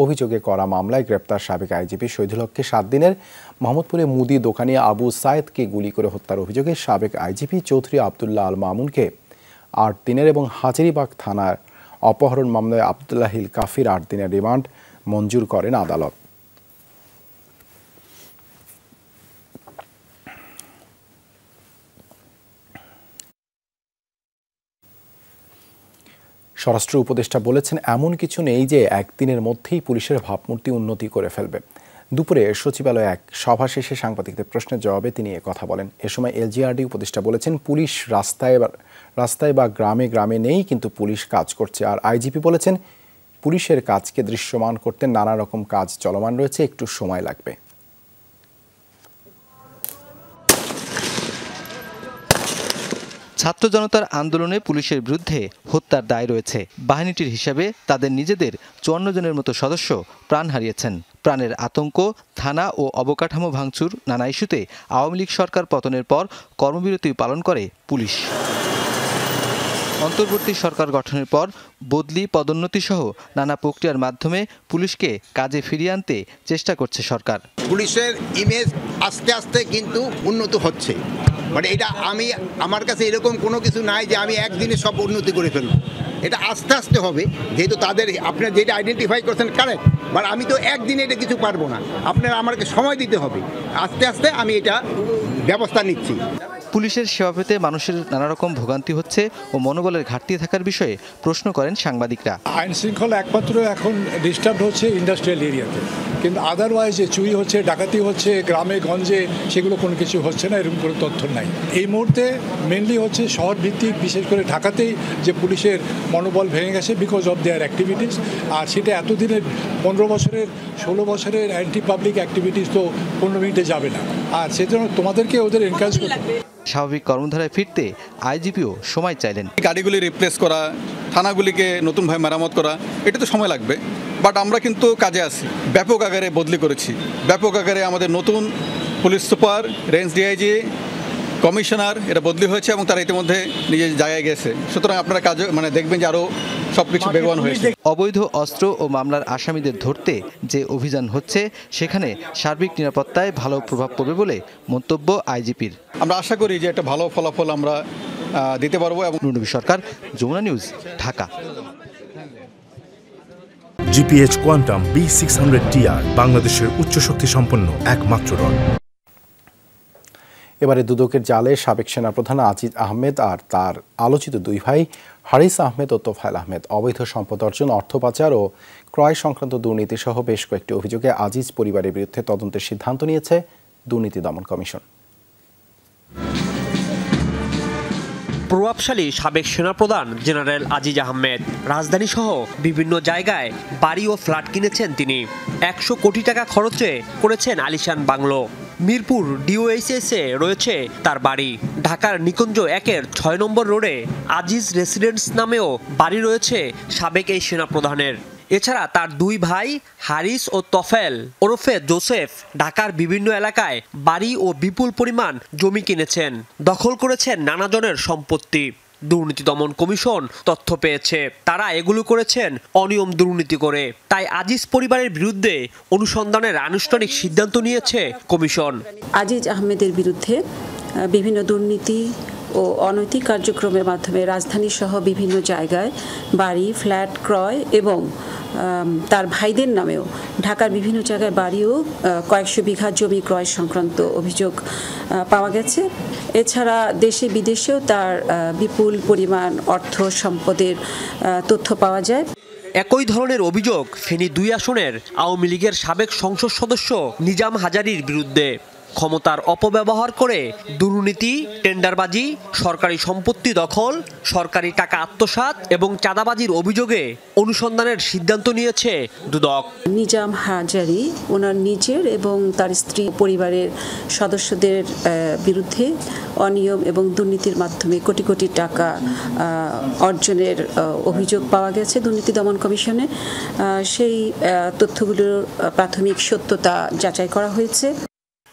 অভিযোগে করা মামলায় গ্রেপ্তার সাবেক আইজিপি শহীদুল হককে 7 দিনের, মোহাম্মদপুরে মুদি দোকানি আবু সায়েদকে গুলি করে হত্যার অভিযোগে সাবেক আইজিপি চৌধুরী আব্দুল্লাহ আল মামুনকে 8 দিনের এবং হাজারীবাগ থানার অপহরণ মামলায় আব্দুল্লাহ হিল কাফির 8 দিনের রিমান্ড মঞ্জুর করেন আদালত। স্বরাষ্ট্র উপদেষ্টা বলেছেন, এমন কিছু নেই যে একদিনের মধ্যেই পুলিশের ভাবমূর্তি উন্নতি করে ফেলবে। দুপুরে সচিবালয়ে এক সভা শেষে সাংবাদিকদের প্রশ্নের জবাবে তিনি কথা বলেন। এ সময় এলজিআরডি উপদেষ্টা বলেছেন, পুলিশ রাস্তায় বা গ্রামে গ্রামে নেই, কিন্তু পুলিশ কাজ করছে। আর আইজিপি বলেছেন, পুলিশের কাজকে দৃশ্যমান করতে নানা রকম কাজ চলমান রয়েছে, একটু সময় লাগবে। ছাত্র জনতার আন্দোলনে পুলিশের বিরুদ্ধে হত্যার দায় রয়েছে। বাহিনীটির হিসাবে তাদের নিজেদের 54 জনের মতো সদস্য প্রাণ হারিয়েছেন। প্রাণের আতঙ্ক, থানা ও অবকাঠামো ভাঙচুর, নানা ইস্যুতে আওয়ামী লীগ সরকার পতনের পর কর্মবিরতি পালন করে পুলিশ। অন্তর্বর্তী সরকার গঠনের পর বদলি, পদোন্নতি সহ নানা প্রক্রিয়ার মাধ্যমে পুলিশকে কাজে ফিরিয়ে আনতে চেষ্টা করছে সরকার। পুলিশের ইমেজ আস্তে আস্তে কিন্তু উন্নত হচ্ছে, মানে এটা আমার কাছে এরকম কোনো কিছু নাই যে আমি একদিনে সব উন্নতি করে ফেলব। এটা আস্তে আস্তে হবে, যেহেতু তাদের আপনারা যেটা আইডেন্টিফাই করছেন কারেক্ট, বাট আমি তো একদিনে এটা কিছু পারবো না, আপনারা আমাকে সময় দিতে হবে। আস্তে আস্তে আমি এটা ব্যবস্থা নিচ্ছি। পুলিশের সেবা পেতে মানুষের নানা রকম ভোগান্তি হচ্ছে ও মনোবলের ঘাটতি থাকার বিষয়ে প্রশ্ন করেন সাংবাদিকরা। আইন শৃঙ্খলা একমাত্র এখন ডিস্টার্ব হচ্ছে ইন্ডাস্ট্রিয়াল এরিয়াতে, কিন্তু আদারওয়াইজ যে চুরি হচ্ছে, ডাকাতি হচ্ছে গ্রামে গঞ্জে, সেগুলো কোনো কিছু হচ্ছে না, এরকম কোনো তথ্য নাই। এই মুহূর্তে মেনলি হচ্ছে শহর ভিত্তিক, বিশেষ করে ঢাকাতেই যে পুলিশের মনোবল ভেঙে গেছে বিকজ অফ দেয়ার অ্যাক্টিভিটিস। আর সেটা এতদিনের 15 বছরের 16 বছরের অ্যান্টি পাবলিক অ্যাক্টিভিটিস তো 15 মিনিটে যাবে না। আর সেজন্য তোমাদেরকে ওদের এনকারেজ করতে হবে। স্বাভাবিক কর্মধারায় ফিরতে আইজিপিও সময় চাইলেন। গাড়িগুলি রিপ্লেস করা, থানাগুলিকে নতুনভাবে মেরামত করা, এটা তো সময় লাগবে, বাট আমরা কিন্তু কাজে আছি। ব্যাপক আকারে বদলি করেছি, ব্যাপক আকারে আমাদের নতুন police super, range DIG, commissioner এটা বদলি হয়েছে এবং তারা ইতিমধ্যে নিজের জায়গায় গেছে। সুতরাং আপনারা কাজে দেখবেন যে আরও সবকিছু বেগবান হয়েছে। অবৈধ অস্ত্র ও মামলার আসামিদের ধরতে যে অভিযান হচ্ছে সেখানে সার্বিক নিরাপত্তায় ভালো প্রভাব পড়বে বলে মন্তব্য আইজিপির। আমরা আশা করি যে একটা ভালো ফলাফল আমরা দিতে পারবো। এবং Nurnabi Sarkar, Jamuna news, Dhaka. GPH quantum B600TR বাংলাদেশের উচ্চ শক্তি সম্পন্ন একমাত্র রড। এবারে দুদকের জালে সাবেক সেনাপ্রধান আজিজ আহমেদ আর তার আলোচিত দুই ভাই হারিস আহমেদ ও তোফায়েল আহমেদ অবৈধ সম্পদ অর্জন, অর্থ পাচার ও ক্রয় সংক্রান্ত দুর্নীতি সহ বেশ কয়েকটি অভিযোগে আজিজ পরিবারের বিরুদ্ধে তদন্তের সিদ্ধান্ত নিয়েছে দুর্নীতি দমন কমিশন। প্রভাবশালী সাবেক সেনাপ্রধান জেনারেল আজিজ আহমেদ রাজধানী সহ বিভিন্ন জায়গায় বাড়ি ও ফ্ল্যাট কিনেছেন তিনি। 100 কোটি টাকা খরচে করেছেন আলিশান বাংলো। মিরপুর ডিওএইচএসে রয়েছে তার বাড়ি। ঢাকার নিকুঞ্জ 1-এর 6 নম্বর রোডে আজিজ রেসিডেন্স নামেও বাড়ি রয়েছে সাবেক এই সেনাপ্রধানের। এছাড়া তার দুই ভাই হারিস ও তফেল ওরফে জোসেফ ঢাকার বিভিন্ন এলাকায় বাড়ি ও বিপুল পরিমাণ জমি কিনেছেন, দখল করেছেন নানাজনের সম্পত্তি। দুর্নীতি দমন কমিশন তথ্য পেয়েছে তারা এগুলো করেছেন অনিয়ম দুর্নীতি করে। তাই আজিজ পরিবারের বিরুদ্ধে অনুসন্ধানের আনুষ্ঠানিক সিদ্ধান্ত নিয়েছে কমিশন। আজিজ আহমেদের বিরুদ্ধে বিভিন্ন দুর্নীতি ও অনৈতিক কার্যক্রমের মাধ্যমে রাজধানী সহ বিভিন্ন জায়গায় বাড়ি, ফ্ল্যাট ক্রয় এবং তার ভাইদের নামেও ঢাকার বিভিন্ন জায়গায় বাড়িও কয়েকশো বিঘা জমি ক্রয় সংক্রান্ত অভিযোগ পাওয়া গেছে। এছাড়া দেশে বিদেশেও তার বিপুল পরিমাণ অর্থ সম্পদের তথ্য পাওয়া যায়। একই ধরনের অভিযোগ ফেনী 2 আসনের আওয়ামী লীগের সাবেক সংসদ সদস্য নিজাম হাজারীর বিরুদ্ধে। ক্ষমতার অপব্যবহার করে দুর্নীতি, টেন্ডারবাজি, সরকারি সম্পত্তি দখল, সরকারি টাকা আত্মসাৎ এবং চাঁদাবাজির অভিযোগে অনুসন্ধানের সিদ্ধান্ত নিয়েছে দুদক। নিজাম হাজারী ওনার নিজের এবং তার স্ত্রী পরিবারের সদস্যদের বিরুদ্ধে অনিয়ম এবং দুর্নীতির মাধ্যমে কোটি কোটি টাকা অর্জনের অভিযোগ পাওয়া গেছে দুর্নীতি দমন কমিশনে। সেই তথ্যগুলোর প্রাথমিক সত্যতা যাচাই করা হয়েছে।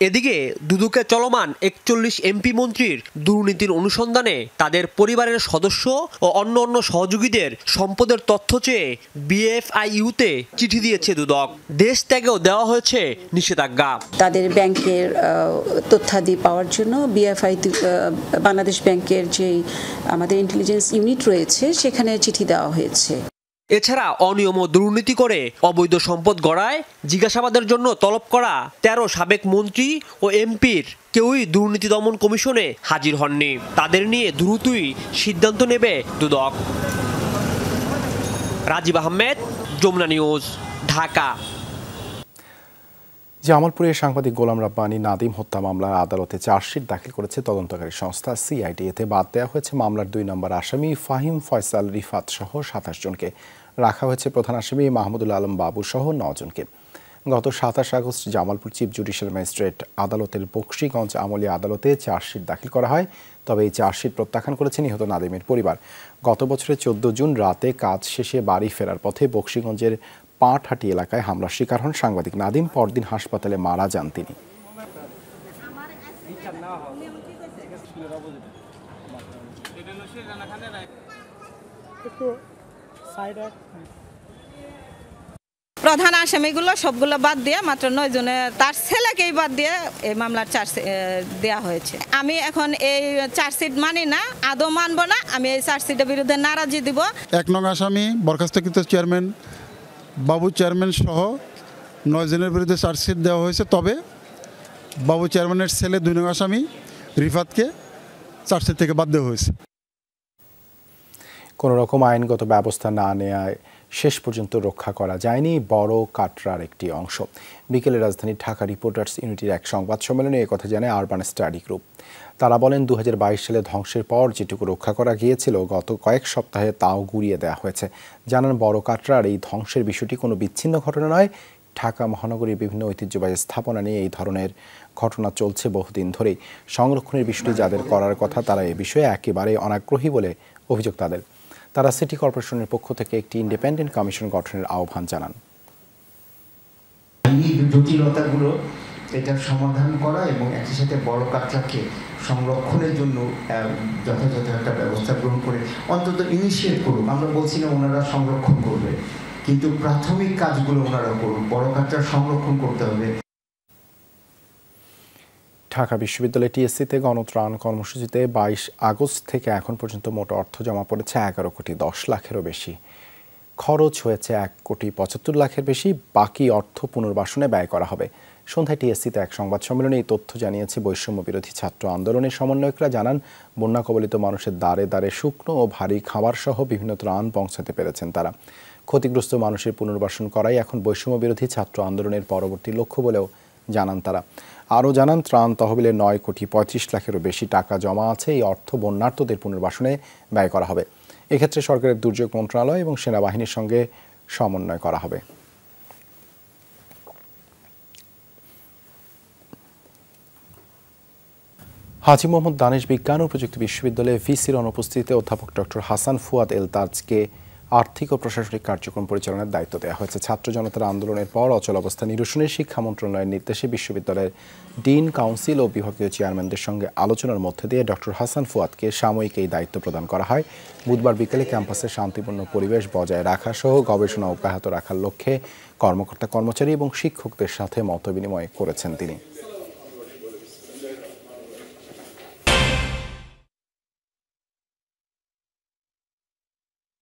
এদিকে দুদকে চলমান 41 এমপি মন্ত্রীর দুর্নীতির অনুসন্ধানে তাদের পরিবারের সদস্য ও অন্য সহযোগীদের সম্পদের তথ্য চেয়ে বিএফআইইউতে চিঠি দিয়েছে দুদক। দেশ ত্যাগেও দেওয়া হয়েছে নিষেধাজ্ঞা। তাদের ব্যাংকের তথ্যাদি পাওয়ার জন্য বিএফআই বাংলাদেশ ব্যাংকের যে আমাদের ইন্টেলিজেন্স ইউনিট রয়েছে সেখানে চিঠি দেওয়া হয়েছে। এছাড়া অনিয়ম ও দুর্নীতি করে অবৈধ সম্পদ গড়ায় জিজ্ঞাসাবাদের জন্য তলব করা 13 সাবেক মন্ত্রী ও এমপির কেউই দুর্নীতি দমন কমিশনে হাজির হননি। তাদের নিয়ে দ্রুতই সিদ্ধান্ত নেবে দুদক। রাজীব আহমেদ, যমুনা নিউজ, ঢাকা। জামালপুরের সাংবাদিক গোলাম রাব্বানী নাদিম হত্যা মামলার আদালতে চার্জশিট দাখিল করেছে তদন্তকারী সংস্থা সিআইডি। এতে বাদ দেওয়া হয়েছে মামলার 2 নম্বর আসামি ফাহিম ফয়সাল রিফাত সহ 27 জনকে। রাখা হয়েছে প্রধান আসামি মাহমুদুল আলম বাবু সহ 9 জনকে। গত 27 August Jamalpur chief judicial magistrate আদালতের বকশীগঞ্জ আমলি আদালতে চার্জশিট দাখিল করা হয়। তবে এই চার্জশিট প্রত্যাখ্যান করেছে নিহত নাদিমের পরিবার। গত বছরের 14 জুন রাতে কাজ শেষে বাড়ি ফেরার পথে বকশীগঞ্জের পাটহাটি এলাকায় হামলার শিকার হন সাংবাদিক নাদিম। পরদিন হাসপাতালে মারা যান তিনি। প্রধান আসামিগুলো সবগুলো বাদ দিয়ে মাত্র 9 জনের তার ছেলেকেই বাদ দিয়ে এই মামলার চার্জ দেওয়া হয়েছে। আমি এখন এই চার্জশিট মানি না, আদৌ মানবো না। আমি এই চার্জশিটের বিরুদ্ধে নারাজি দিব। 1 নং আসামি বরখাস্তকৃত চেয়ারম্যান বাবু চেয়ারম্যান সহ 9 জনের বিরুদ্ধে চার্জশিট দেওয়া হয়েছে। তবে বাবু চেয়ারম্যানের ছেলে 2 নং আসামি রিফাতকে চার্জশিট থেকে বাদ দেওয়া হয়েছে। কোনো রকম আইনগত ব্যবস্থা না নেওয়ায় শেষ পর্যন্ত রক্ষা করা যায়নি বড় কাটরার একটি অংশ। বিকেলে রাজধানী ঢাকা রিপোর্টার্স ইউনিটির এক সংবাদ সম্মেলনে একথা জানায় আরবান স্টাডি গ্রুপ। তারা বলেন 2022 সালে ধ্বংসের পর যেটুকু রক্ষা করা গিয়েছিল গত কয়েক সপ্তাহে তাও গুড়িয়ে দেওয়া হয়েছে। জানান বড় কাটরার এই ধ্বংসের বিষয়টি কোনো বিচ্ছিন্ন ঘটনা নয়। ঢাকা মহানগরীর বিভিন্ন ঐতিহ্যবাহী স্থাপনা নিয়ে এই ধরনের ঘটনা চলছে বহুদিন ধরেই। সংরক্ষণের বিষয়টি যাদের করার কথা তারা এ বিষয়ে একেবারে অনাগ্রহী বলে অভিযোগ তাদের। তারা সিটি কর্পোরেশনের পক্ষ থেকে একটি ইন্ডিপেন্ডেন্ট কমিশন গঠনের আহ্বান জানান। আইনি জটিলতাগুলো এটার সমাধান করা এবং একই সাথে বড় কাটরাকে সংরক্ষণের জন্য যথাযথ একটা ব্যবস্থা গ্রহণ করে অন্তত ইনিশিয়েট করুক। আমরা বলছি না ওনারা সংরক্ষণ করবে, কিন্তু প্রাথমিক কাজগুলো ওনারা করুক। বড় কাটরা সংরক্ষণ করতে হবে। ঢাকা বিশ্ববিদ্যালয় টিএসসিতে গণত্রাণ কর্মসূচিতে 22 আগস্ট থেকে এখন পর্যন্ত মোট অর্থ জমা পড়েছে 11,10,00,000-এরও বেশি। খরচ হয়েছে 1,75,00,000-এর বেশি। বাকি অর্থ পুনর্বাসনে ব্যয় করা হবে। সন্ধ্যায় টিএসসিতে এক সংবাদ সম্মেলনে এই তথ্য জানিয়েছে বৈষম্য বিরোধী ছাত্র আন্দোলনের সমন্বয়করা। জানান বন্যা কবলিত মানুষের দ্বারে দ্বারে শুকনো ও ভারী খাবার সহ বিভিন্ন ত্রাণ পৌঁছাতে পেরেছেন তারা। ক্ষতিগ্রস্ত মানুষের পুনর্বাসন করাই এখন বৈষম্য বিরোধী ছাত্র আন্দোলনের পরবর্তী লক্ষ্য বলেও জানান তারা। আরও জানান ত্রাণ তহবিলে 9,35,00,000-এরও বেশি টাকা জমা আছে। এই অর্থ বন্যার্তদের পুনর্বাসনে ব্যয় করা হবে। এক্ষেত্রে সরকারের দুর্যোগ মন্ত্রণালয় এবং সেনাবাহিনীর সঙ্গে সমন্বয় করা হবে। হাজী মোহাম্মদ দানেশ বিজ্ঞান ও প্রযুক্তি বিশ্ববিদ্যালয়ে ভিসির অনুপস্থিতিতে অধ্যাপক ডক্টর হাসান ফুয়াদ এলতাজকে আর্থিক ও প্রশাসনিক কার্যক্রম পরিচালনার দায়িত্ব দেওয়া হয়েছে। ছাত্র জনতার আন্দোলনের পর অচল অবস্থা নিরসনে শিক্ষা মন্ত্রণালয়ের নির্দেশে বিশ্ববিদ্যালয়ের ডিন, কাউন্সিল ও বিভাগীয় চেয়ারম্যানদের সঙ্গে আলোচনার মধ্যে দিয়ে ডক্টর হাসান ফুয়াদকে সাময়িক এই দায়িত্ব প্রদান করা হয়। বুধবার বিকেলে ক্যাম্পাসে শান্তিপূর্ণ পরিবেশ বজায় রাখা সহ গবেষণা অব্যাহত রাখার লক্ষ্যে কর্মকর্তা, কর্মচারী এবং শিক্ষকদের সাথে মতবিনিময় করেছেন তিনি।